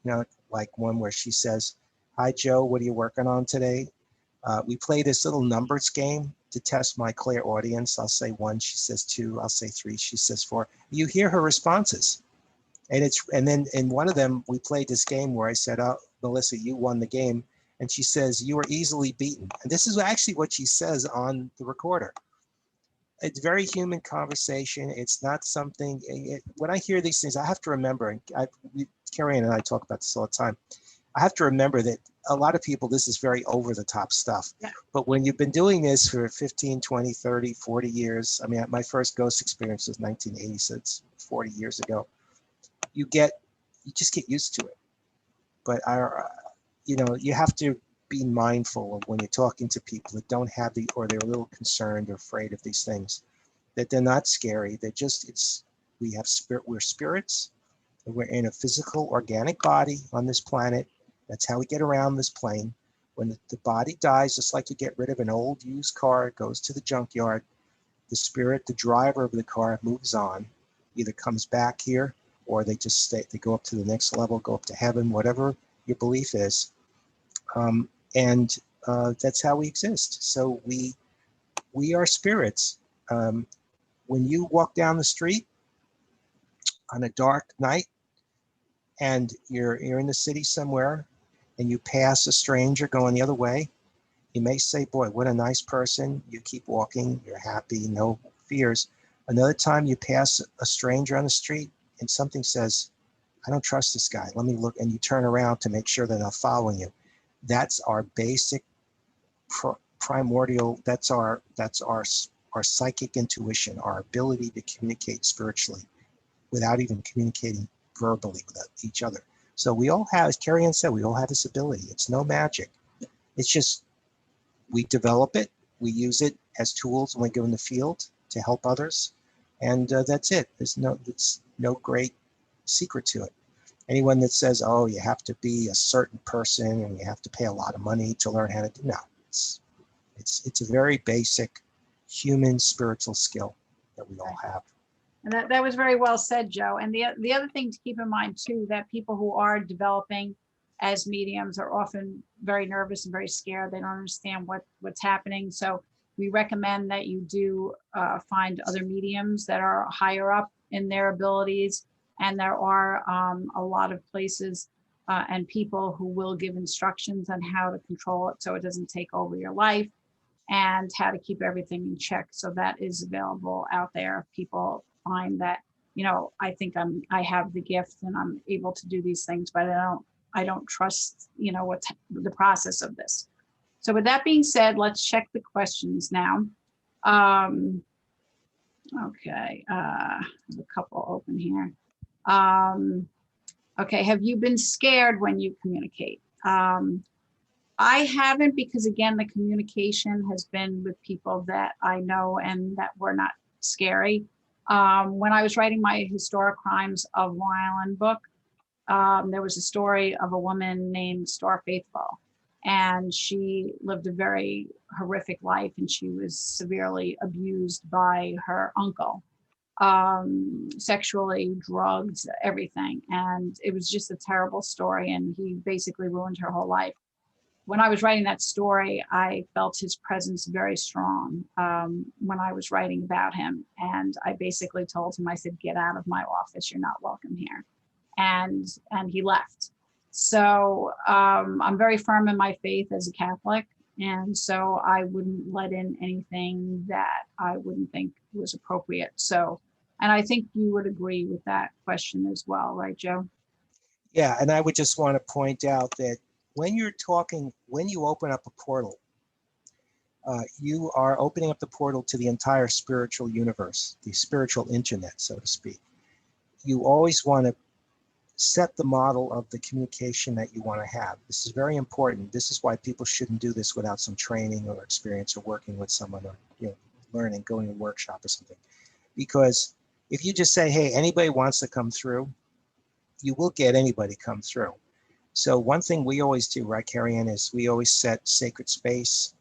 like one where she says, hi, Joe, what are you working on today? We play this little numbers game to test my clear audience. I'll say 1, she says 2, I'll say 3, she says 4. You hear her responses. And then in one of them, we played this game where I said, oh, Melissa, you won the game. And she says, you were easily beaten. And this is actually what she says on the recorder. It's very human conversation. It's not something, when I hear these things, I have to remember, and Kerriann and I talk about this all the time. I have to remember that a lot of people, this is very over the top stuff. Yeah. But when you've been doing this for 15, 20, 30, 40 years, I mean, my first ghost experience was 1980, so it's 40 years ago. You just get used to it. But you have to be mindful of when you're talking to people that don't have or they're a little concerned or afraid of these things, that they're not scary. They're just, we're spirits. We're in a physical, organic body on this planet. That's how we get around this plane. When the body dies, just like you get rid of an old used car, it goes to the junkyard. The spirit, the driver of the car, moves on, either comes back here or they just stay. They go up to the next level, go up to heaven, whatever your belief is. That's how we exist. So we are spirits. When you walk down the street on a dark night and you're in the city somewhere and you pass a stranger going the other way, you may say, boy, what a nice person. You keep walking, you're happy, no fears. Another time you pass a stranger on the street and something says, I don't trust this guy. Let me look. And you turn around to make sure they're not following you. That's our basic primordial, that's our psychic intuition, our ability to communicate spiritually without even communicating verbally with each other. So we all have, as Kerriann said, we all have this ability. It's no magic. It's just we develop it, we use it as tools when we go in the field to help others, and that's it. There's no great secret to it. Anyone that says, oh, you have to be a certain person and you have to pay a lot of money to learn how to do, no, it's a very basic human spiritual skill that we all have. And that was very well said, Joe. And the other thing to keep in mind too, that people who are developing as mediums are often very nervous and very scared. They don't understand what's happening. So we recommend that you do find other mediums that are higher up in their abilities. And there are a lot of places and people who will give instructions on how to control it so it doesn't take over your life, and how to keep everything in check. So that is available out there. If people find that, I think I have the gift and I'm able to do these things, but I don't trust, what's the process of this. So with that being said, let's check the questions now. Okay, I have a couple open here. Okay, have you been scared when you communicate? I haven't, because again, the communication has been with people that I know and that were not scary. When I was writing my Historic Crimes of Long Island book, there was a story of a woman named Star Faithful, and she lived a very horrific life, and she was severely abused by her uncle, sexually, drugged, everything. And it was just a terrible story, and he basically ruined her whole life. When I was writing that story, I felt his presence very strong when I was writing about him. And I basically told him, I said, get out of my office. You're not welcome here. And he left. So I'm very firm in my faith as a Catholic. And so I wouldn't let in anything that I wouldn't think was appropriate. So, and I think you would agree with that question as well, right, Joe? Yeah, and I would just want to point out that when you open up a portal, you are opening up the portal to the entire spiritual universe, the spiritual internet, so to speak. You always want to set the model of the communication that you want to have. This is very important. This is why people shouldn't do this without some training or experience or working with someone or learning, going to a workshop or something. Because if you just say, hey, anybody wants to come through, you will get anybody come through. So one thing we always do, right, Kerriann, is we always set sacred space.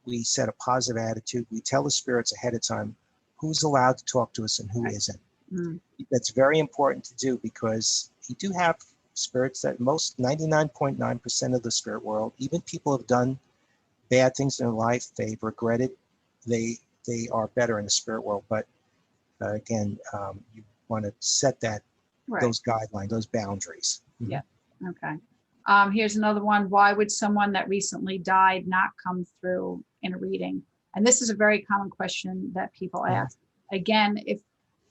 We set a positive attitude. We tell the spirits ahead of time who's allowed to talk to us and who isn't. Mm. That's very important to do, because you do have spirits that 99.9% of the spirit world, even people have done bad things in their life, they've regretted, they are better in the spirit world. But again, you want to set those guidelines, those boundaries. Mm-hmm. Yeah, okay. Here's another one. Why would someone that recently died not come through in a reading? And this is a very common question that people ask. Again,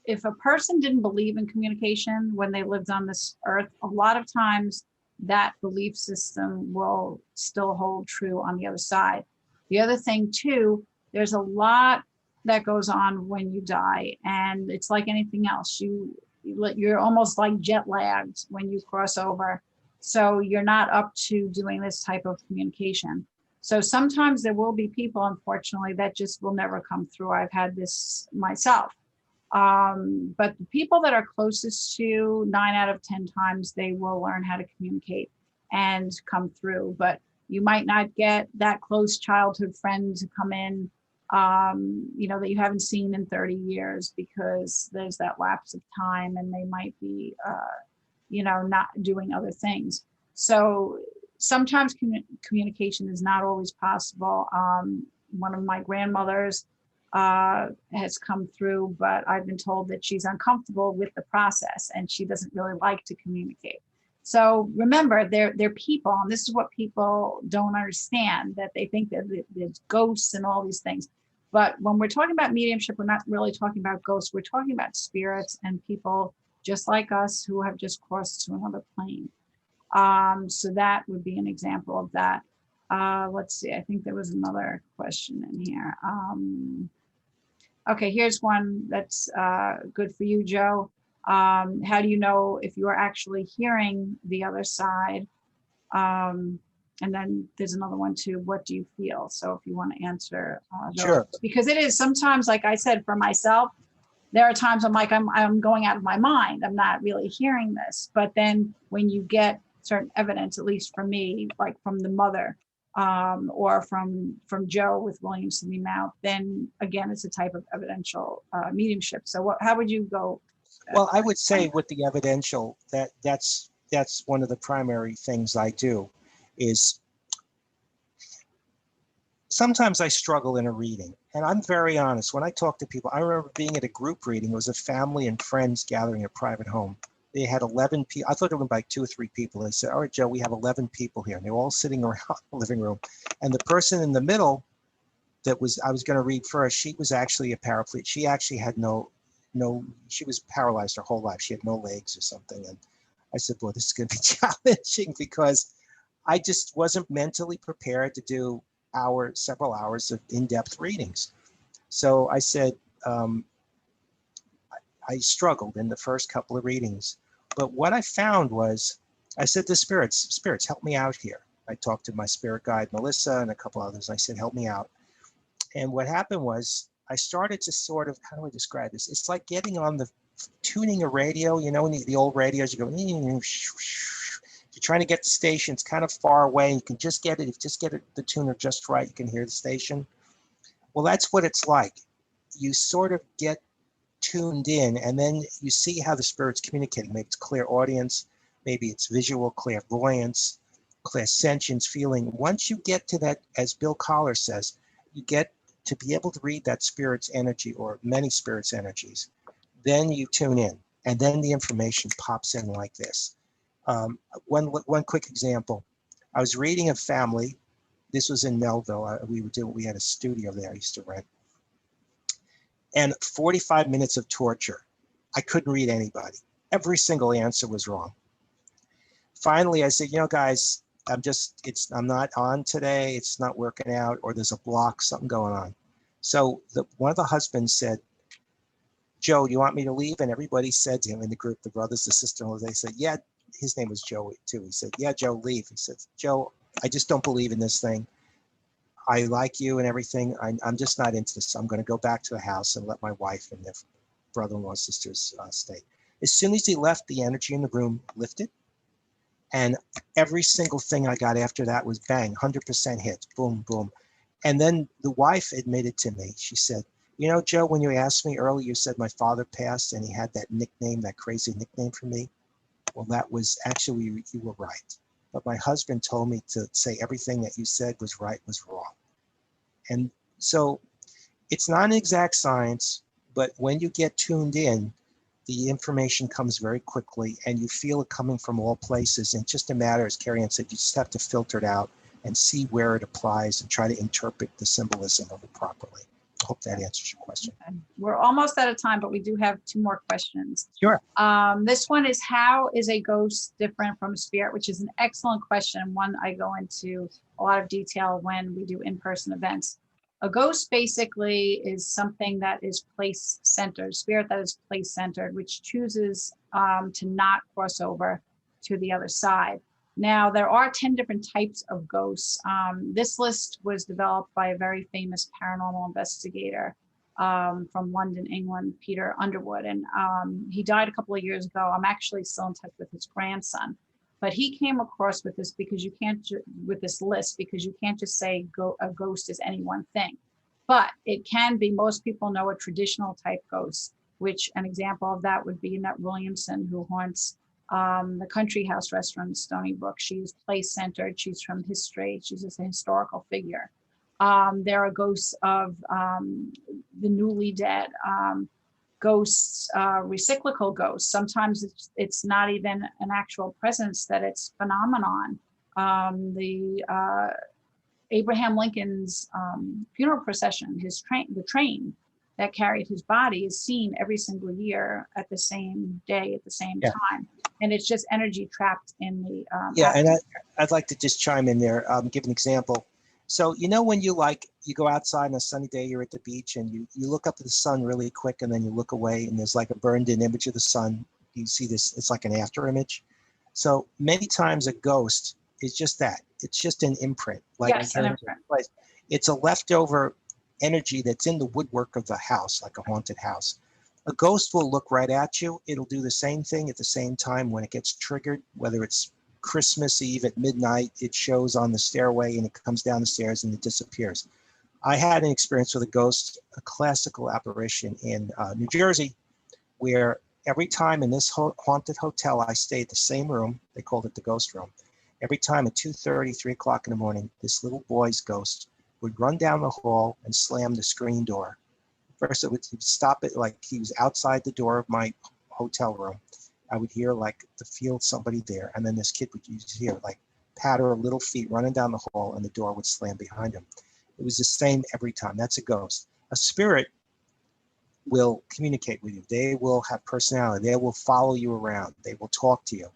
if a person didn't believe in communication when they lived on this earth, a lot of times that belief system will still hold true on the other side. The other thing too, there's a lot that goes on when you die, and it's like anything else. You're almost like jet lagged when you cross over, so you're not up to doing this type of communication. So sometimes there will be people, unfortunately, that just will never come through. I've had this myself. But the people that are closest to you, 9 out of 10 times, they will learn how to communicate and come through. But you might not get that close childhood friend to come in, that you haven't seen in 30 years, because there's that lapse of time and they might be, not doing other things. So sometimes communication is not always possible. One of my grandmothers has come through, but I've been told that she's uncomfortable with the process and she doesn't really like to communicate. So remember, they're people, and this is what people don't understand, that they think that there's ghosts and all these things. But when we're talking about mediumship, we're not really talking about ghosts. We're talking about spirits and people just like us who have just crossed to another plane. So that would be an example of that. Let's see, I think there was another question in here. Okay, here's one that's good for you, Joe. How do you know if you are actually hearing the other side? And then there's another one too. What do you feel? So if you want to answer those. Sure. Because it is sometimes, like I said, for myself, there are times I'm like, I'm going out of my mind. I'm not really hearing this. But then when you get certain evidence, at least for me, like from the mother, or from Joe with Williams to the mouth, then again, it's a type of evidential mediumship. So how would you go? Well, I would say with the evidential, that's one of the primary things I do. Is sometimes I struggle in a reading, and I'm very honest. When I talk to people, I remember being at a group reading. It was a family and friends gathering at a private home. They had 11 people. I thought it was like 2 or 3 people. They said, all right, Joe, we have 11 people here. And they were all sitting around the living room. And the person in the middle I was going to read first, she was actually a paraplegic. She actually had she was paralyzed her whole life. She had no legs or something. And I said, boy, this is going to be challenging, because I just wasn't mentally prepared to do several hours of in-depth readings. So I said, I struggled in the first couple of readings. But what I found was, I said to spirits, help me out here. I talked to my spirit guide, Melissa, and a couple others. I said, help me out. And what happened was, I started to sort of, how do I describe this? It's like getting on tuning a radio, the old radios, you go, you're trying to get the station, it's kind of far away, and you can just get the tuner just right, you can hear the station. Well, that's what it's like. You sort of get tuned in, and then you see how the spirit's communicating. Maybe it's clairaudience, maybe it's visual clairvoyance, clairsentience, feeling. Once you get to that, as Bill Collar says, you get to be able to read that spirit's energy, or many spirits' energies. Then you tune in, and then the information pops in like this. One quick example. I was reading a family. This was in Melville. We had a studio there I used to rent. And 45 minutes of torture. I couldn't read anybody. Every single answer was wrong. Finally, I said, guys, I'm not on today. It's not working out, or there's a block, something going on. So one of the husbands said, Joe, you want me to leave? And everybody said to him in the group, the brothers, the sister-in-law, they said, yeah, his name was Joe too. He said, yeah, Joe, leave. He said, Joe, I just don't believe in this thing. I like you and everything. I'm just not into this. I'm going to go back to the house and let my wife and their brother-in-law, sisters stay. As soon as he left, the energy in the room lifted. And every single thing I got after that was bang, 100% hit, boom, boom. And then the wife admitted to me, she said, Joe, when you asked me earlier, you said my father passed and he had that nickname, that crazy nickname for me. Well, that was actually, you were right. But my husband told me to say everything that you said was right, was wrong. And so it's not an exact science, but when you get tuned in, the information comes very quickly and you feel it coming from all places. And it's just a matter, as Kerriann said, you just have to filter it out and see where it applies and try to interpret the symbolism of it properly. hope that answers your question. Okay. We're almost out of time, but we do have 2 more questions. Sure. This one is, how is a ghost different from a spirit? Which is an excellent question. One I go into a lot of detail when we do in-person events. A ghost basically is something that is place-centered, spirit that is place-centered, which chooses to not cross over to the other side. Now, there are 10 different types of ghosts. This list was developed by a very famous paranormal investigator from London, England, Peter Underwood. And he died a couple of years ago. I'm actually still in touch with his grandson. But he came across with this because you can't, with this list, because you can't just say a ghost is any one thing. But it can be, most people know a traditional type ghost, which an example of that would be Annette Williamson, who haunts the Country House restaurant in Stony Brook. She's place-centered. She's from history. She's just a historical figure. There are ghosts of the newly dead, ghosts, recyclical ghosts. Sometimes it's not even an actual presence, that it's phenomenon. Abraham Lincoln's funeral procession, the train that carried his body, is seen every single year at the same day, at the same time. And it's just energy trapped in the and I'd like to just chime in there, give an example. So, when you go outside on a sunny day, you're at the beach, and you look up at the sun really quick, and then you look away, and there's like a burned in image of the sun. You see this, it's like an after image. So many times a ghost is just that. It's just an imprint. Yes, an imprint. It's a leftover energy that's in the woodwork of the house, like a haunted house. A ghost will look right at you. It'll do the same thing at the same time when it gets triggered, whether it's Christmas Eve at midnight, it shows on the stairway and it comes down the stairs and it disappears. I had an experience with a ghost, a classical apparition in New Jersey, where every time in this haunted hotel, I stayed the same room. They called it the ghost room. Every time at 2:30, 3 o'clock in the morning, this little boy's ghost would run down the hall and slam the screen door. First, he'd stop it like he was outside the door of my hotel room. I would hear feel somebody there. And then this kid would hear patter of little feet running down the hall, and the door would slam behind him. It was the same every time. That's a ghost. A spirit will communicate with you. They will have personality. They will follow you around. They will talk to you.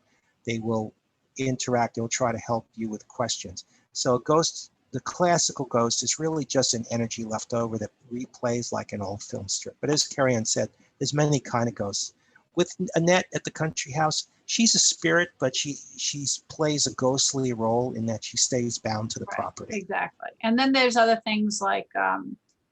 They will interact. They'll try to help you with questions. So a ghost, the classical ghost, is really just an energy left over that replays like an old film strip. But as Kerriann said, there's many kind of ghosts. With Annette at the Country House, she's a spirit, but she plays a ghostly role in that she stays bound to the property. Exactly. And then there's other things like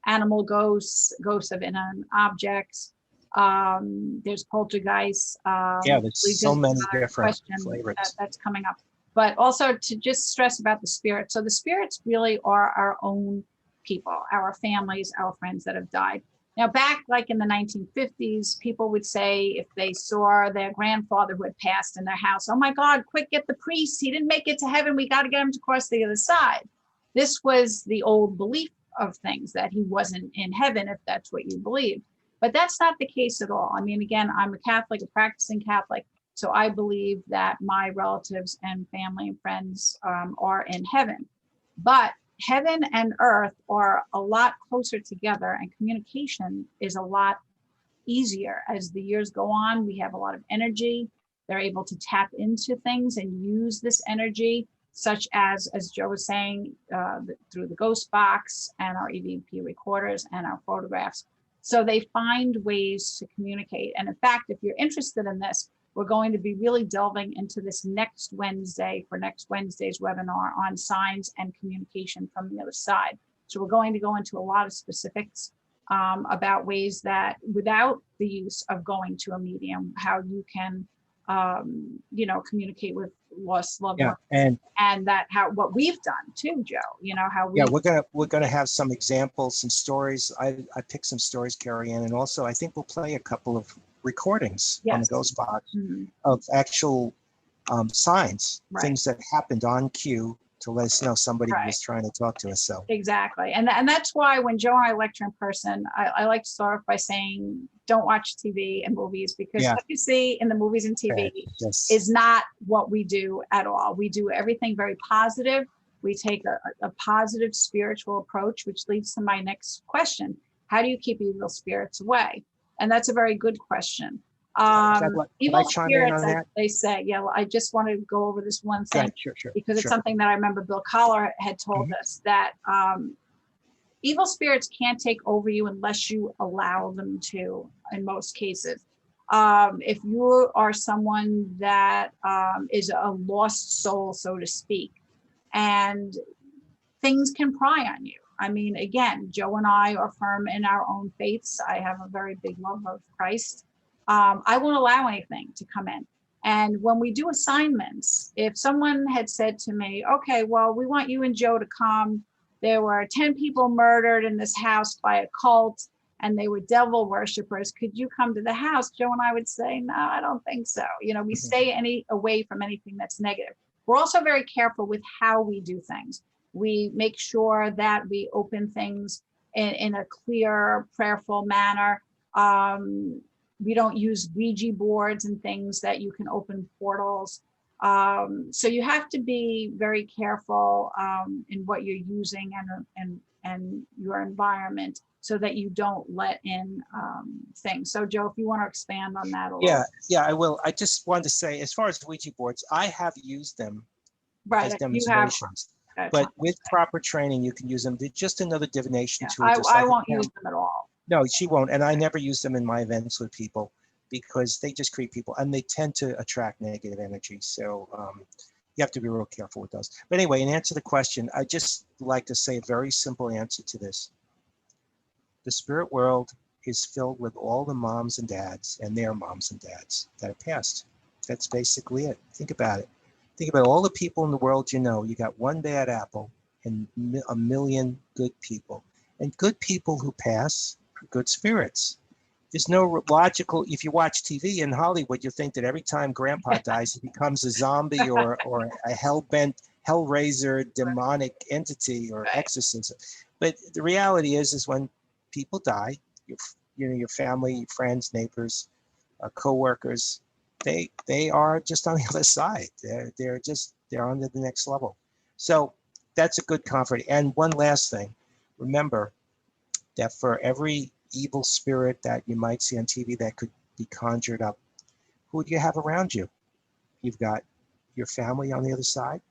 animal ghosts, ghosts of inanimate objects. There's poltergeists. There's so many different flavors. That's coming up. But also to just stress about the spirits. So the spirits really are our own people, our families, our friends that have died. Now, back in the 1950s, people would say if they saw their grandfather who had passed in their house, oh my God, quick, get the priest. He didn't make it to heaven. We got to get him to cross the other side. This was the old belief of things, that he wasn't in heaven, if that's what you believe. But that's not the case at all. I mean, again, I'm a Catholic, a practicing Catholic. So I believe that my relatives and family and friends are in heaven. But heaven and earth are a lot closer together, and communication is a lot easier. As the years go on, we have a lot of energy. They're able to tap into things and use this energy, such as Joe was saying, through the ghost box and our EVP recorders and our photographs. So they find ways to communicate. And in fact, if you're interested in this, we're going to be really delving into this next Wednesday for next Wednesday's webinar on signs and communication from the other side. So we're going to go into a lot of specifics about ways that, without the use of going to a medium, how you can, communicate with lost loved ones. And that what we've done too, Joe. How we. Yeah, we're gonna have some examples, some stories. I picked some stories, Kerriann, and also I think we'll play a couple of recordings on the Ghost Box of actual signs, things that happened on cue to let us know somebody was trying to talk to us. So exactly, and that's why when Joe and I lecture in person, I like to start off by saying, don't watch TV and movies, because what you see in the movies and TV is not what we do at all. We do everything very positive. We take a positive spiritual approach, which leads to my next question. How do you keep evil spirits away? And that's a very good question. Can Evil I chime in spirits, on as that? they say, yeah, well, I just want to go over this one Go thing ahead. Sure. because it's Sure. something that I remember Bill Collar had told us, that evil spirits can't take over you unless you allow them to, in most cases. If you are someone that is a lost soul, so to speak, and things can pry on you. I mean, again, Joe and I are firm in our own faiths. I have a very big love of Christ. I won't allow anything to come in. And when we do assignments, if someone had said to me, okay, well, we want you and Joe to come. There were 10 people murdered in this house by a cult, and they were devil worshipers. Could you come to the house? Joe and I would say, no, I don't think so. You know, we stay away from anything that's negative. We're also very careful with how we do things. We make sure that we open things in a clear, prayerful manner. We don't use Ouija boards and things that you can open portals. So you have to be very careful in what you're using and your environment, so that you don't let in things. So Joe, if you want to expand on that a little. Yeah, I will. I just wanted to say, as far as Ouija boards, I have used them as demonstrations. But with proper training, you can use them. They're just another divination tool. I won't use them at all. No, she won't. And I never use them in my events with people because they just creep people and they tend to attract negative energy. So you have to be real careful with those. But anyway, in answer to the question, I just like to say a very simple answer to this. The spirit world is filled with all the moms and dads and their moms and dads that have passed. That's basically it. Think about it. Think about all the people in the world you know. You got one bad apple and a million good people. And good people who pass are good spirits. There's no logical, if you watch TV in Hollywood, you think that every time grandpa dies, he becomes a zombie or a hell-bent, hellraiser, demonic entity or exorcism. But the reality is when people die, your family, your friends, neighbors, co-workers, they are just on the other side. They're on to the next level. So that's a good comfort. And one last thing, remember that for every evil spirit that you might see on TV that could be conjured up, who do you have around you? You've got your family on the other side,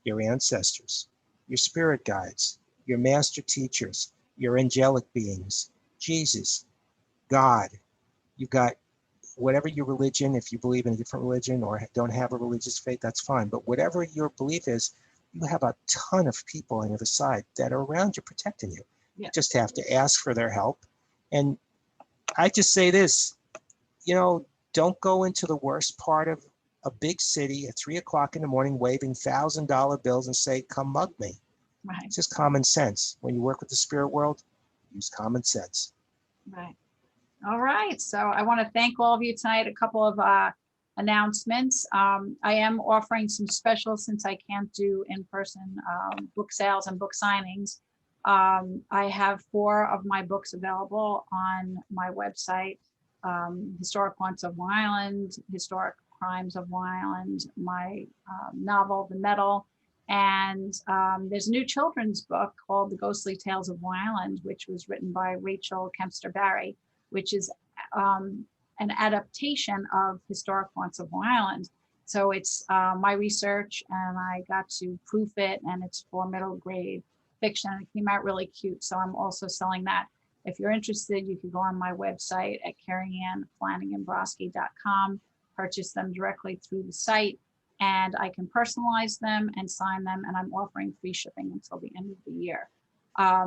your ancestors, your spirit guides, your master teachers, your angelic beings, Jesus, God. You've got whatever your religion, if you believe in a different religion or don't have a religious faith, that's fine. But whatever your belief is, you have a ton of people on the other side that are around you protecting you. Yeah. You just have to ask for their help. And I just say this, don't go into the worst part of a big city at 3 o'clock in the morning waving $1,000 bills and say, come mug me. Right. It's just common sense. When you work with the spirit world, use common sense. Right. All right. So I want to thank all of you tonight. A couple of announcements. I am offering some specials since I can't do in-person book sales and book signings. I have 4 of my books available on my website, Historic Haunts of Long Island, Historic Crimes of Long Island, my novel, The Metal, and there's a new children's book called The Ghostly Tales of Long Island, which was written by Rachel Kempster-Barry, which is an adaptation of Historic Haunts of Long Island. So it's my research, and I got to proof it, and it's for middle grade fiction. It came out really cute, so I'm also selling that. If you're interested, you can go on my website at KerriannFlanaganBrosky.com, purchase them directly through the site, and I can personalize them and sign them, and I'm offering free shipping until the end of the year.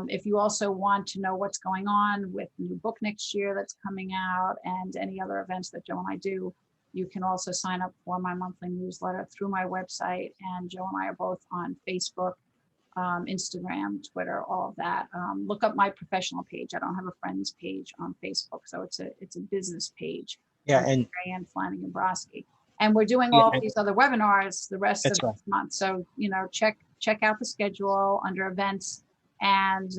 If you also want to know what's going on with the new book next year that's coming out and any other events that Joe and I do, you can also sign up for my monthly newsletter through my website, and Joe and I are both on Facebook, Instagram, Twitter, all of that. Look up my professional page. I don't have a friends page on Facebook, so it's a business page. Yeah, and Kerriann Flanagan Brosky. And we're doing all of these other webinars the rest of this month. So check out the schedule under events. And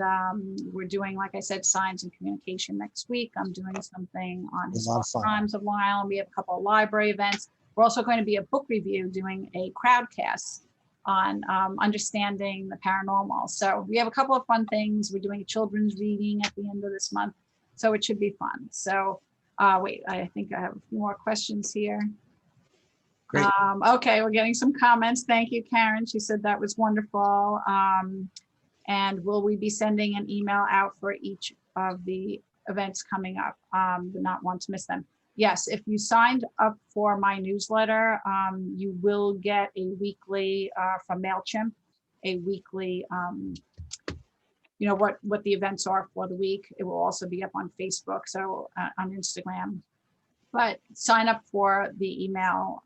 we're doing, like I said, Signs and Communication next week. I'm doing something on Historic Crimes of Long Island. We have a couple of library events. We're also going to be a book review, doing a crowdcast understanding the paranormal. So we have a couple of fun things. We're doing a children's reading at the end of this month, so it should be fun. So wait, I think I have a few more questions here. Great. Okay, we're getting some comments. Thank you, Karen. She said that was wonderful. And will we be sending an email out for each of the events coming up? Do not want to miss them. Yes, if you signed up for my newsletter, you will get a weekly from MailChimp, a weekly, you know, what the events are for the week. It will also be up on Facebook, so on Instagram. But sign up for the email.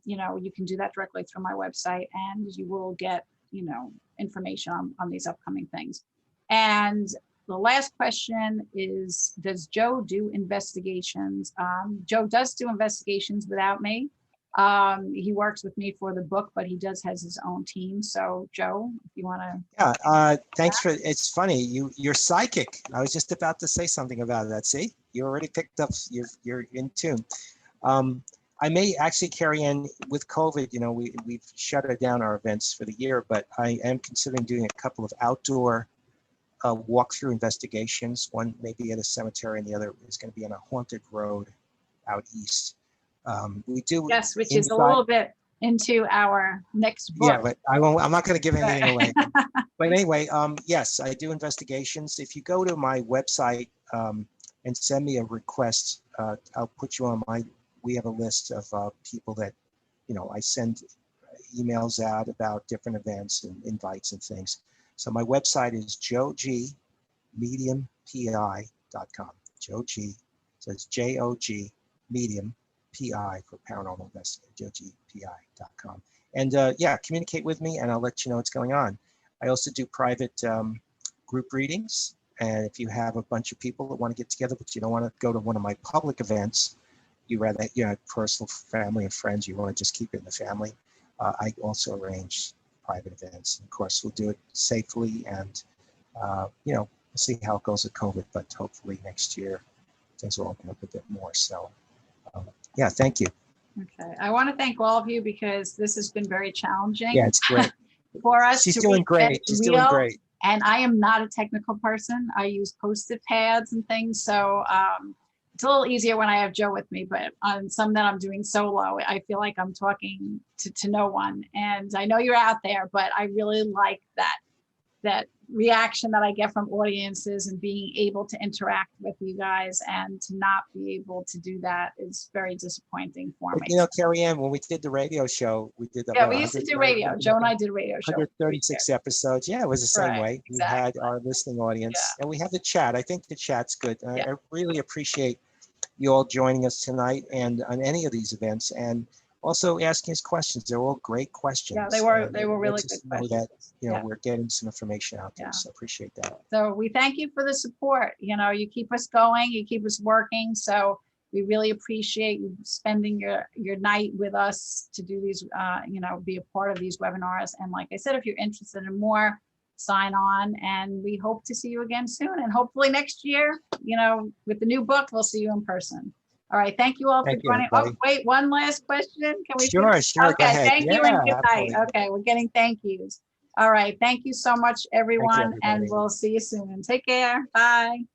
You know, you can do that directly through my website, and you will get, you know, information on these upcoming things. And the last question is, does Joe do investigations? Joe does do investigations without me. He works with me for the book, but he does has his own team. So Joe, if you want to. Yeah, thanks for, it's funny, you're psychic. I was just about to say something about that. See, you already picked up, you're in tune. I may actually, Kerriann, with COVID, you know, we've shut down our events for the year, but I am considering doing a couple of outdoor walkthrough investigations. One maybe at a cemetery, and the other is going to be on a haunted road out east. We do, yes, which is a little bit into our next book. Yeah, but I won't. I'm not going to give anything away. But anyway, yes, I do investigations. If you go to my website and send me a request, I'll put you on my. We have a list of people that, you know, I send emails out about different events and invites and things. So my website is joegmediumpi.com. Joe G, so it's J-O-G, medium, P-I for paranormal investigator, joegpi.com. And yeah, communicate with me and I'll let you know what's going on. I also do private group readings. And if you have a bunch of people that want to get together, but you don't want to go to one of my public events, you rather, you know, personal, family and friends, you want to just keep it in the family, I also arrange private events. And of course, we'll do it safely and, you know, we'll see how it goes with COVID, but hopefully next year things will open up a bit more. So, yeah, thank you. Okay, I want to thank all of you because this has been very challenging. Yeah, it's great. For us. She's doing great. She's doing great. And I am not a technical person. I use Post-it pads and things. So it's a little easier when I have Joe with me, but on some that I'm doing solo, I feel like I'm talking to no one. And I know you're out there, but I really like that reaction that I get from audiences and being able to interact with you guys, and to not be able to do that is very disappointing for me. You know, Kerriann, when we did the radio show, we did that. Yeah, we used to do radio. Joe and I did a radio show. 136 episodes. Yeah, it was the same way. We had our listening audience and we have the chat. I think the chat's good. I really appreciate you all joining us tonight and on any of these events, and also asking us questions. They're all great questions. Yeah, they were really good questions. That, you know, we're getting some information out there, so appreciate that. So we thank you for the support. You know, you keep us going, you keep us working. So we really appreciate you spending your night with us to do these, you know, be a part of these webinars. And like I said, if you're interested in more, sign on, and we hope to see you again soon. And hopefully next year, you know, with the new book, we'll see you in person. All right. Thank you all for joining. Oh, wait, one last question. Can we? Sure. Okay. Thank you and good night. Okay. We're getting thank yous. All right. Thank you so much, everyone. And we'll see you soon. Take care. Bye.